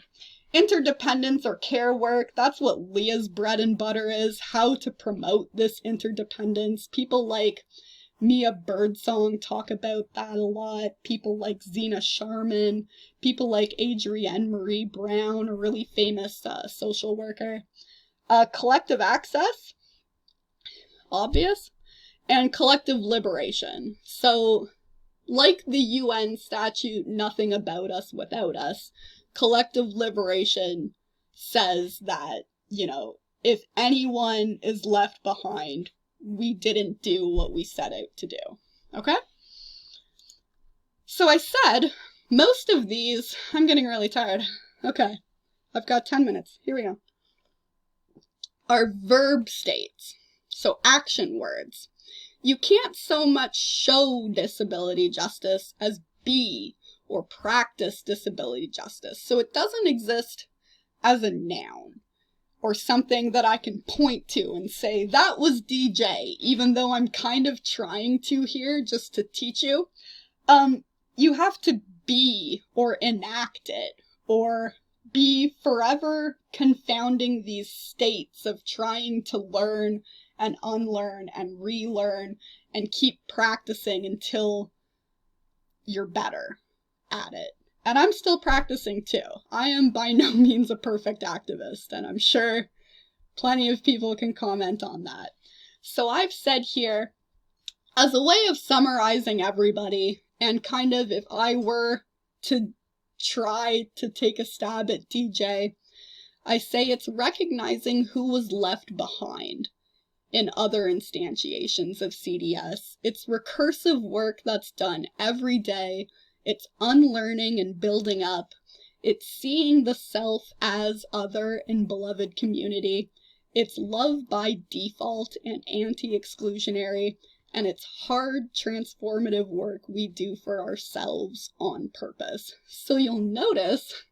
Interdependence or care work, that's what Leah's bread and butter is, how to promote this interdependence. People like Mia Birdsong talk about that a lot. People like Zena Sharman, people like Adrienne Marie Brown, a really famous social worker. Collective access, obvious, and collective liberation. So, like the UN statute, nothing about us without us, collective liberation says that, if anyone is left behind, we didn't do what we set out to do. Okay? So I said, most of these, I'm getting really tired. Okay, I've got 10 minutes. Here we go. Are verb states. So action words. You can't so much show disability justice as be or practice disability justice. So it doesn't exist as a noun or something that I can point to and say, that was DJ, even though I'm kind of trying to here just to teach you. You have to be or enact it or be forever confounding these states of trying to learn and unlearn and relearn and keep practicing until you're better at it. And I'm still practicing too. I am by no means a perfect activist, and I'm sure plenty of people can comment on that. So I've said here, as a way of summarizing everybody, and kind of if I were to try to take a stab at DJ, I say it's recognizing who was left behind in other instantiations of CDS. It's recursive work that's done every day. It's unlearning and building up. It's seeing the self as other in beloved community. It's love by default and anti-exclusionary. And it's hard, transformative work we do for ourselves on purpose. So you'll notice,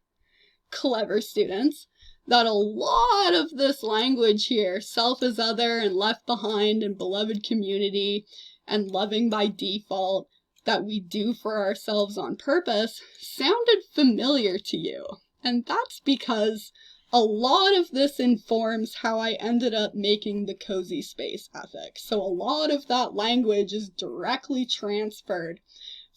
clever students, that a lot of this language here, self as other and left behind and beloved community and loving by default, that we do for ourselves on purpose, sounded familiar to you. And that's because a lot of this informs how I ended up making the cozy space ethic. So a lot of that language is directly transferred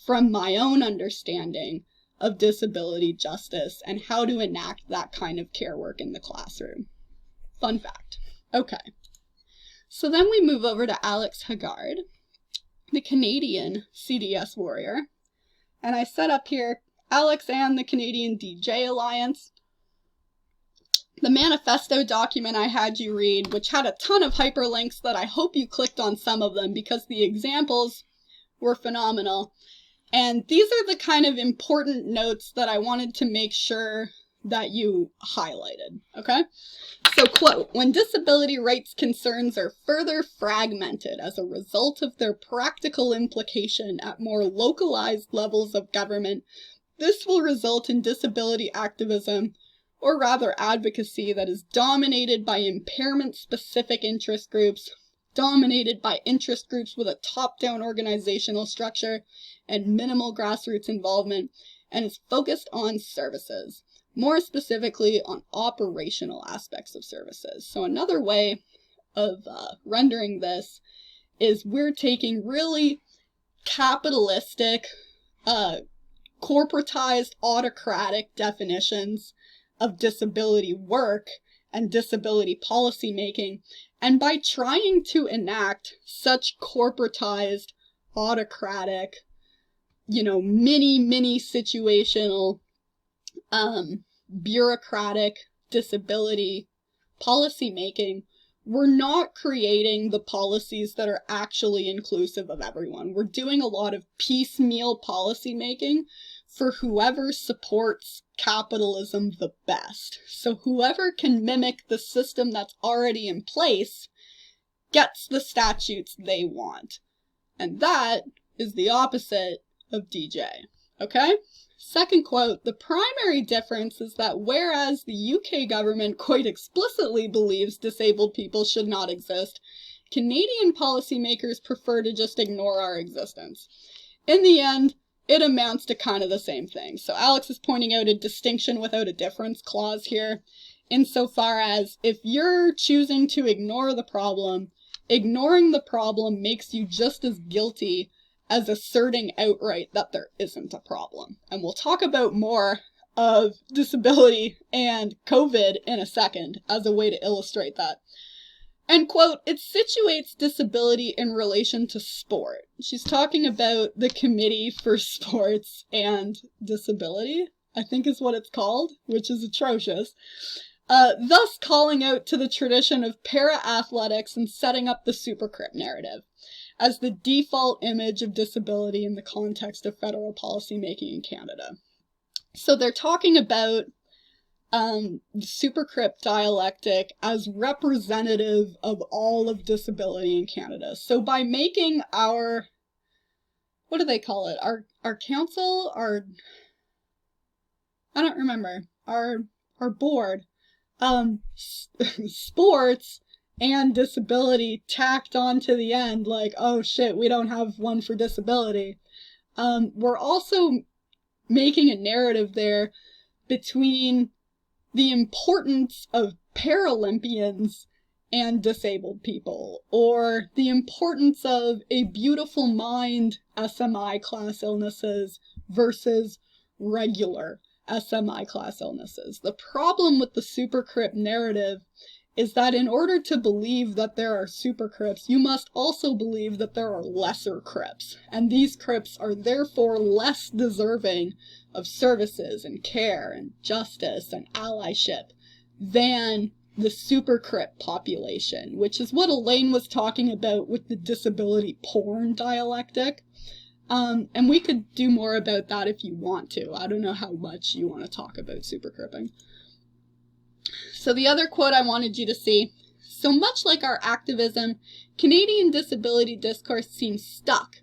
from my own understanding of disability justice and how to enact that kind of care work in the classroom. Fun fact. Okay. So then we move over to Alex Haggard, the Canadian CDS warrior. And I set up here Alex and the Canadian DJ Alliance. The manifesto document I had you read, which had a ton of hyperlinks that I hope you clicked on some of them because the examples were phenomenal. And these are the kind of important notes that I wanted to make sure that you highlighted, okay? So, quote, when disability rights concerns are further fragmented as a result of their practical implication at more localized levels of government, this will result in disability activism, or rather advocacy, that is dominated by impairment-specific interest groups, dominated by interest groups with a top-down organizational structure and minimal grassroots involvement, and is focused on services, more specifically on operational aspects of services. So another way of rendering this is we're taking really capitalistic, corporatized, autocratic definitions of disability work and disability policy making, and by trying to enact such corporatized, autocratic, mini situational, bureaucratic disability policy making, we're not creating the policies that are actually inclusive of everyone. We're doing a lot of piecemeal policy making for whoever supports capitalism the best. So whoever can mimic the system that's already in place gets the statutes they want. And that is the opposite of DJ. Okay? Second quote, the primary difference is that whereas the UK government quite explicitly believes disabled people should not exist, Canadian policymakers prefer to just ignore our existence. In the end, it amounts to kind of the same thing. So Alex is pointing out a distinction without a difference clause here, insofar as if you're choosing to ignore the problem, ignoring the problem makes you just as guilty as asserting outright that there isn't a problem. And we'll talk about more of disability and COVID in a second as a way to illustrate that. And quote, it situates disability in relation to sport. She's talking about the Committee for Sports and Disability, I think is what it's called, which is atrocious. Thus calling out to the tradition of para-athletics and setting up the supercrip narrative as the default image of disability in the context of federal policy making in Canada. So they're talking about the supercrip dialectic as representative of all of disability in Canada. So by making our, what do they call it? Our council, I don't remember, our board, sports and disability tacked on to the end, like, oh shit, we don't have one for disability. We're also making a narrative there between the importance of Paralympians and disabled people, or the importance of a beautiful mind SMI class illnesses versus regular SMI class illnesses. The problem with the supercrip narrative is that in order to believe that there are supercrips, you must also believe that there are lesser crips, and these crips are therefore less deserving of services and care and justice and allyship than the supercrip population, which is what Elaine was talking about with the disability porn dialectic. And we could do more about that if you want to. I don't know how much you want to talk about supercripping. So the other quote I wanted you to see, so much like our activism, Canadian disability discourse seems stuck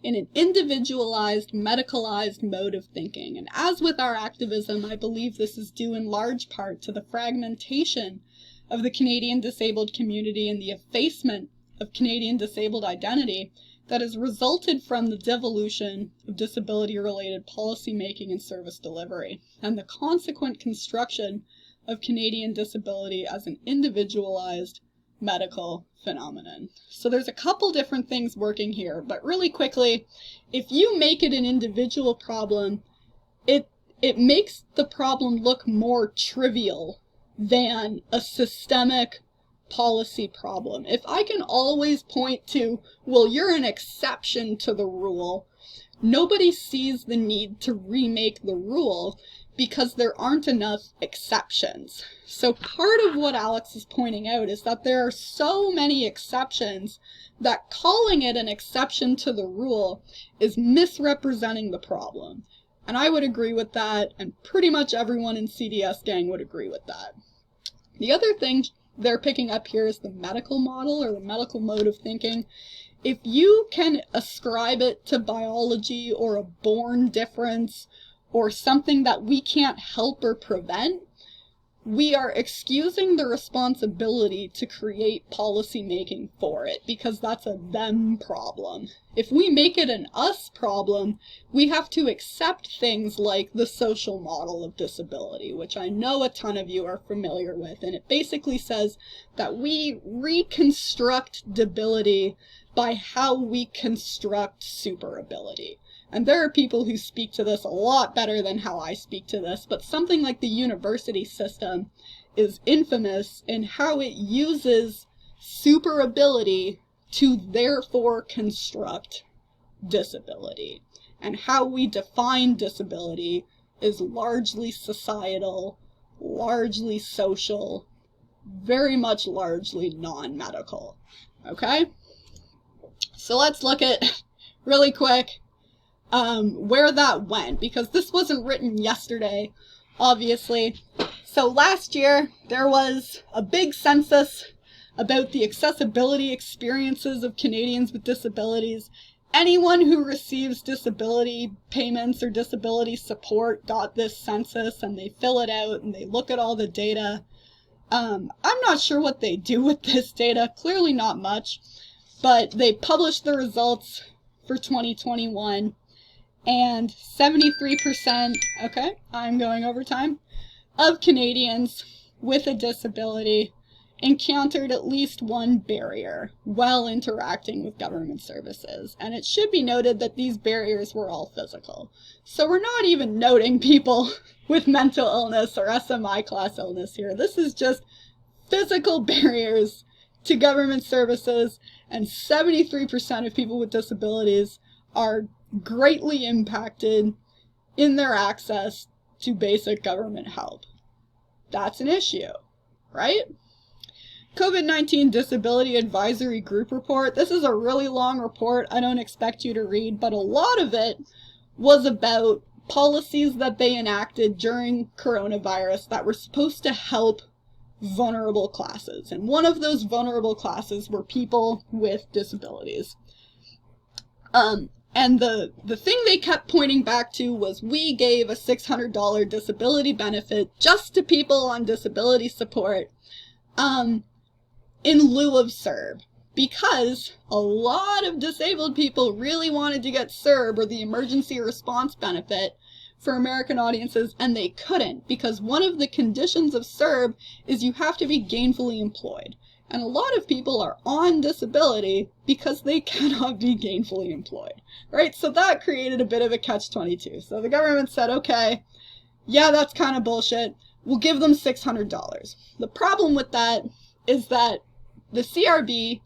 in an individualized, medicalized mode of thinking. And as with our activism, I believe this is due in large part to the fragmentation of the Canadian disabled community and the effacement of Canadian disabled identity that has resulted from the devolution of disability-related policymaking and service delivery, and the consequent construction of Canadian disability as an individualized medical phenomenon. So there's a couple different things working here, but really quickly, if you make it an individual problem, it makes the problem look more trivial than a systemic policy problem. If I can always point to, well, you're an exception to the rule, nobody sees the need to remake the rule because there aren't enough exceptions. So part of what Alex is pointing out is that there are so many exceptions that calling it an exception to the rule is misrepresenting the problem. And I would agree with that, and pretty much everyone in CDS gang would agree with that. The other thing they're picking up here is the medical model or the medical mode of thinking. If you can ascribe it to biology or a born difference or something that we can't help or prevent, we are excusing the responsibility to create policy making for it because that's a them problem. If we make it an us problem, we have to accept things like the social model of disability, which I know a ton of you are familiar with, and it basically says that we reconstruct debility by how we construct superability. And there are people who speak to this a lot better than how I speak to this, but something like the university system is infamous in how it uses superability to therefore construct disability. And how we define disability is largely societal, largely social, very much largely non-medical. Okay? So let's look at, really quick, where that went, because this wasn't written yesterday, obviously. So last year, there was a big census about the accessibility experiences of Canadians with disabilities. Anyone who receives disability payments or disability support got this census, and they fill it out, and they look at all the data. I'm not sure what they do with this data, clearly not much, but they published the results for 2021. And 73%, okay, I'm going over time, of Canadians with a disability encountered at least one barrier while interacting with government services. And it should be noted that these barriers were all physical. So we're not even noting people with mental illness or SMI class illness here. This is just physical barriers to government services, and 73% of people with disabilities are greatly impacted in their access to basic government help. That's an issue, right? COVID-19 Disability Advisory Group Report. This is a really long report I don't expect you to read, but a lot of it was about policies that they enacted during coronavirus that were supposed to help vulnerable classes. And one of those vulnerable classes were people with disabilities. And the thing they kept pointing back to was we gave a $600 disability benefit just to people on disability support in lieu of CERB, because a lot of disabled people really wanted to get CERB, or the emergency response benefit, for American audiences, and they couldn't, because one of the conditions of CERB is you have to be gainfully employed. And a lot of people are on disability because they cannot be gainfully employed, right? So that created a bit of a catch-22. So the government said, okay, yeah, that's kind of bullshit. We'll give them $600. The problem with that is that the CRB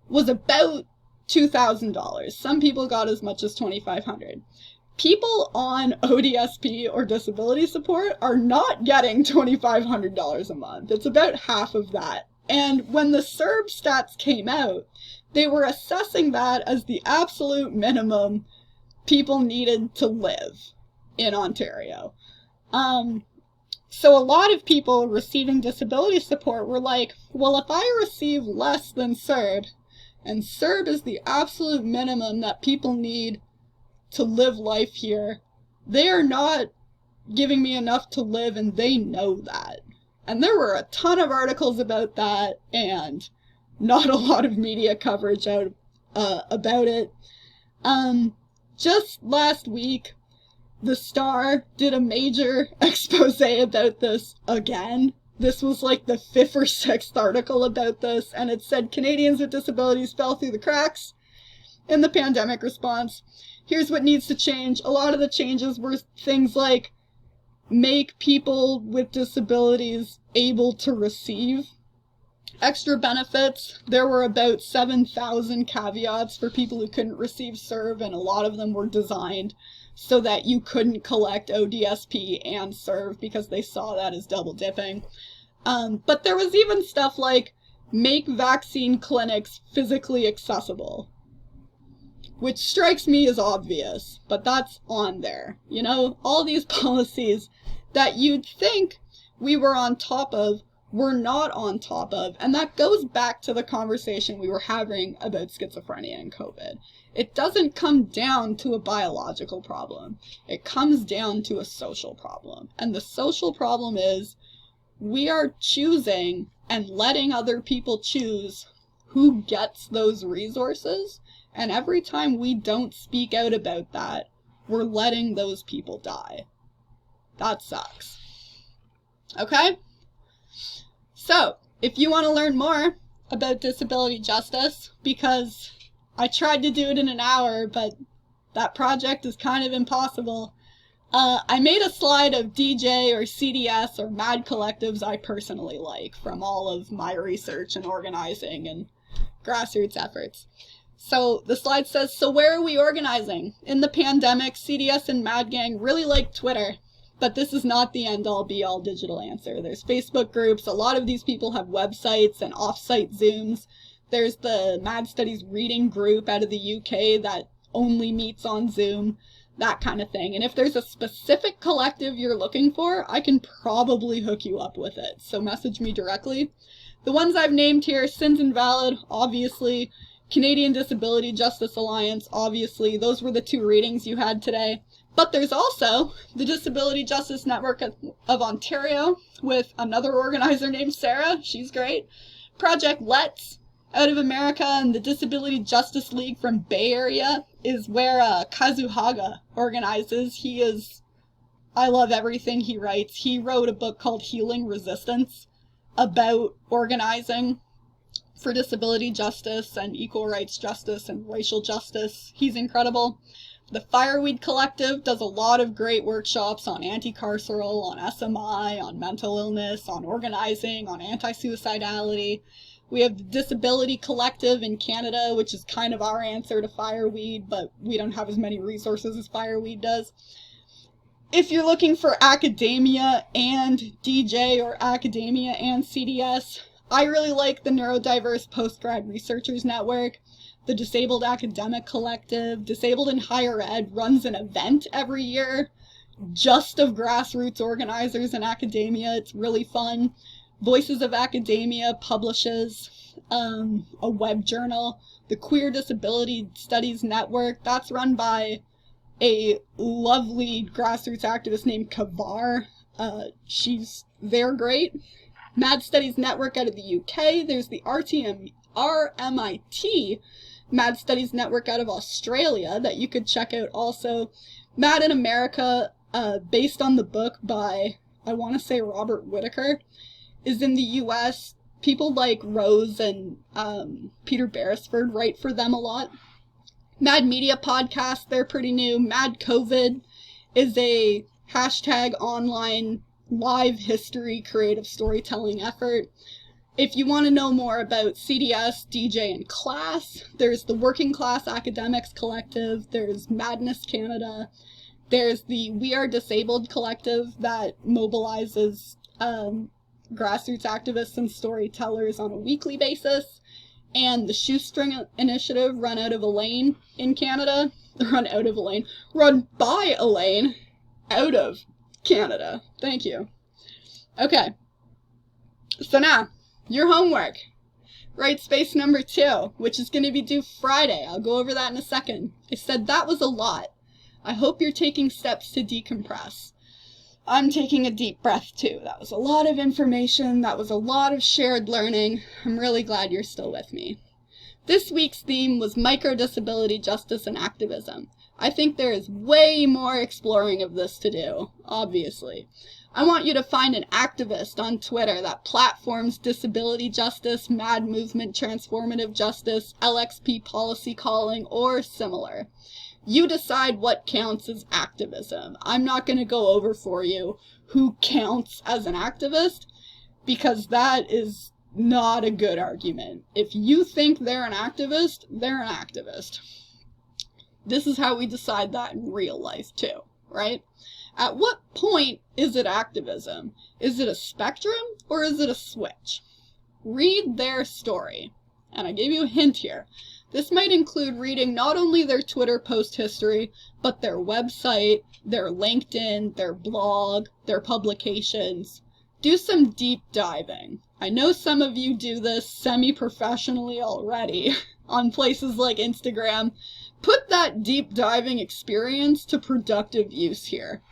was about $2,000. Some people got as much as $2,500. People on ODSP or disability support are not getting $2,500 a month. It's about half of that. And when the CERB stats came out, they were assessing that as the absolute minimum people needed to live in Ontario. So a lot of people receiving disability support were like, well, if I receive less than CERB, and CERB is the absolute minimum that people need to live life here, they are not giving me enough to live, and they know that. And there were a ton of articles about that, and not a lot of media coverage out about it. Just last week, The Star did a major expose about this again. This was like the 5th or 6th article about this, and it said Canadians with disabilities fell through the cracks in the pandemic response. Here's what needs to change. A lot of the changes were things like make people with disabilities able to receive extra benefits. There were about 7,000 caveats for people who couldn't receive CERB, and a lot of them were designed so that you couldn't collect ODSP and CERB because they saw that as double dipping. But there was even stuff like make vaccine clinics physically accessible, which strikes me as obvious, but that's on there. You know, all these policies that you'd think we were on top of, we're not on top of, and that goes back to the conversation we were having about schizophrenia and COVID. It doesn't come down to a biological problem. It comes down to a social problem. And the social problem is we are choosing and letting other people choose who gets those resources. And every time we don't speak out about that, we're letting those people die. That sucks. Okay? So, if you want to learn more about disability justice, because I tried to do it in an hour, but that project is kind of impossible, I made a slide of DJ or CDS or MAD collectives I personally like from all of my research and organizing and grassroots efforts. So the slide says, so where are we organizing? In the pandemic, CDS and Mad Gang really like Twitter, but this is not the end-all be-all digital answer. There's Facebook groups. A lot of these people have websites and off-site Zooms. There's the Mad Studies reading group out of the UK that only meets on Zoom, that kind of thing. And if there's a specific collective you're looking for, I can probably hook you up with it. So message me directly. The ones I've named here, Sins Invalid, obviously, Canadian Disability Justice Alliance, obviously, those were the 2 readings you had today. But there's also the Disability Justice Network of Ontario with another organizer named Sarah. She's great. Project Let's out of America, and the Disability Justice League from Bay Area is where Kazuhaga organizes. I love everything he writes. He wrote a book called Healing Resistance about organizing for disability justice and equal rights justice and racial justice. He's incredible. The Fireweed Collective does a lot of great workshops on anti-carceral, on SMI, on mental illness, on organizing, on anti-suicidality. We have the Disability Collective in Canada, which is kind of our answer to Fireweed, but we don't have as many resources as Fireweed does. if you're looking for academia and DJ or academia and CDS, I really like the Neurodiverse Postgrad Researchers Network. The Disabled Academic Collective, Disabled in Higher Ed, runs an event every year just of grassroots organizers in academia. It's really fun. Voices of Academia publishes a web journal. The Queer Disability Studies Network, that's run by a lovely grassroots activist named Kavar. They're great. Mad Studies Network out of the UK. There's the RMIT Mad Studies Network out of Australia that you could check out also. Mad in America, based on the book by, I want to say, Robert Whitaker, is in the US. People like Rose and Peter Beresford write for them a lot. Mad Media Podcast, they're pretty new. Mad COVID is a hashtag online live history creative storytelling effort. If you want to know more about CDS, DJ, and class, there's the Working Class Academics Collective, there's Madness Canada, there's the We Are Disabled Collective that mobilizes grassroots activists and storytellers on a weekly basis, and the Shoestring Initiative run by Elaine out of Canada. Thank you. Okay. So now, your homework. Write space number 2, which is going to be due Friday. I'll go over that in a second. I said that was a lot. I hope you're taking steps to decompress. I'm taking a deep breath too. That was a lot of information. That was a lot of shared learning. I'm really glad you're still with me. This week's theme was micro-disability justice and activism. I think there is way more exploring of this to do, obviously. I want you to find an activist on Twitter that platforms disability justice, mad movement transformative justice, LXP policy calling, or similar. You decide what counts as activism. I'm not going to go over for you who counts as an activist, because that is not a good argument. If you think they're an activist, they're an activist. This is how we decide that in real life too, right? At what point is it activism? Is it a spectrum or is it a switch? Read their story. And I gave you a hint here. This might include reading not only their Twitter post history, but their website, their LinkedIn, their blog, their publications. Do some deep diving. I know some of you do this semi-professionally already on places like Instagram. Put that deep diving experience to productive use here.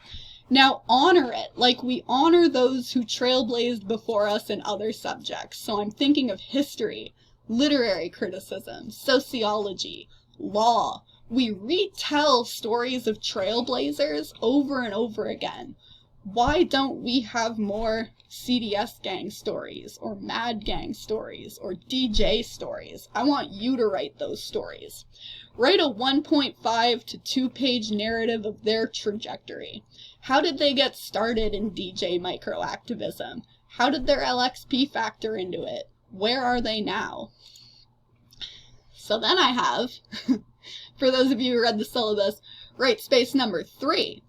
Now honor it like we honor those who trailblazed before us in other subjects. So I'm thinking of history, literary criticism, sociology, law. We retell stories of trailblazers over and over again. Why don't we have more CDS gang stories, or Mad gang stories, or DJ stories? I want you to write those stories. Write a 1.5 to 2-page narrative of their trajectory. How did they get started in DJ microactivism? How did their LXP factor into it? Where are they now? So then I have, for those of you who read the syllabus, write space number 3.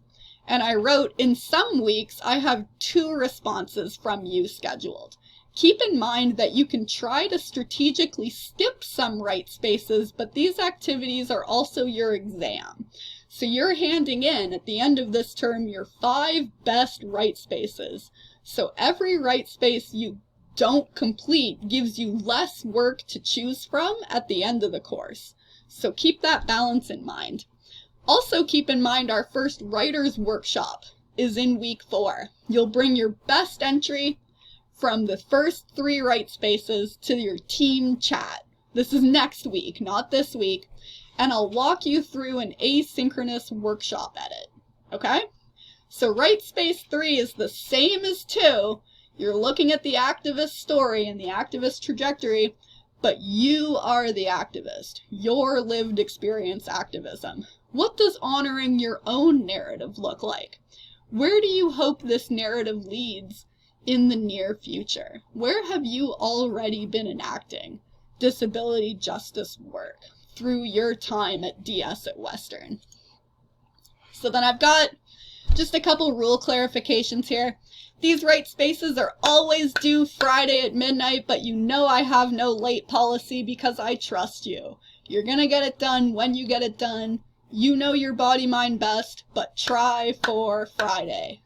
And I wrote, in some weeks, I have 2 responses from you scheduled. Keep in mind that you can try to strategically skip some write spaces, but these activities are also your exam. So you're handing in, at the end of this term, your 5 best write spaces. So every write space you don't complete gives you less work to choose from at the end of the course. So keep that balance in mind. Also keep in mind our first writer's workshop is in week 4. You'll bring your best entry from the first 3 write spaces to your team chat. This is next week, not this week. And I'll walk you through an asynchronous workshop edit. Okay? So write space 3 is the same as 2. You're looking at the activist story and the activist trajectory, but you are the activist. Your lived experience activism. What does honoring your own narrative look like? Where do you hope this narrative leads in the near future? Where have you already been enacting disability justice work through your time at DS at Western? So then I've got Just a couple rule clarifications here. These right spaces are always due Friday at midnight, but you know I have no late policy because I trust you. You're gonna get it done when you get it done. You know your body mind best, but try for Friday.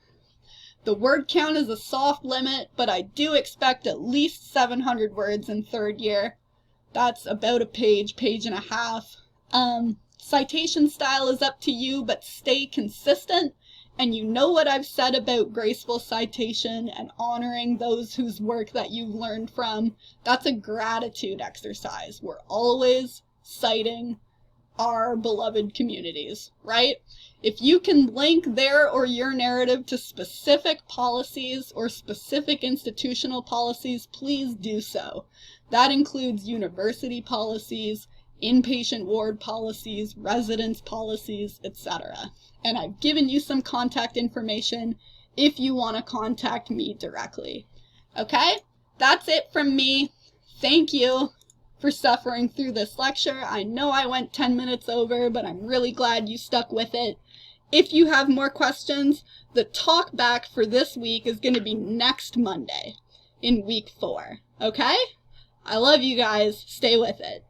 The word count is a soft limit, but I do expect at least 700 words in third year. That's about a page and a half. Citation style is up to you, but stay consistent. And you know what I've said about graceful citation and honoring those whose work that you've learned from. That's a gratitude exercise. We're always citing our beloved communities, right? If you can link their or your narrative to specific policies or specific institutional policies, please do so. That includes university policies, inpatient ward policies, residence policies, etc. And I've given you some contact information if you want to contact me directly. Okay? That's it from me. Thank you for suffering through this lecture. I know I went 10 minutes over, but I'm really glad you stuck with it. If you have more questions, the talk back for this week is going to be next Monday in week 4. Okay? I love you guys. Stay with it.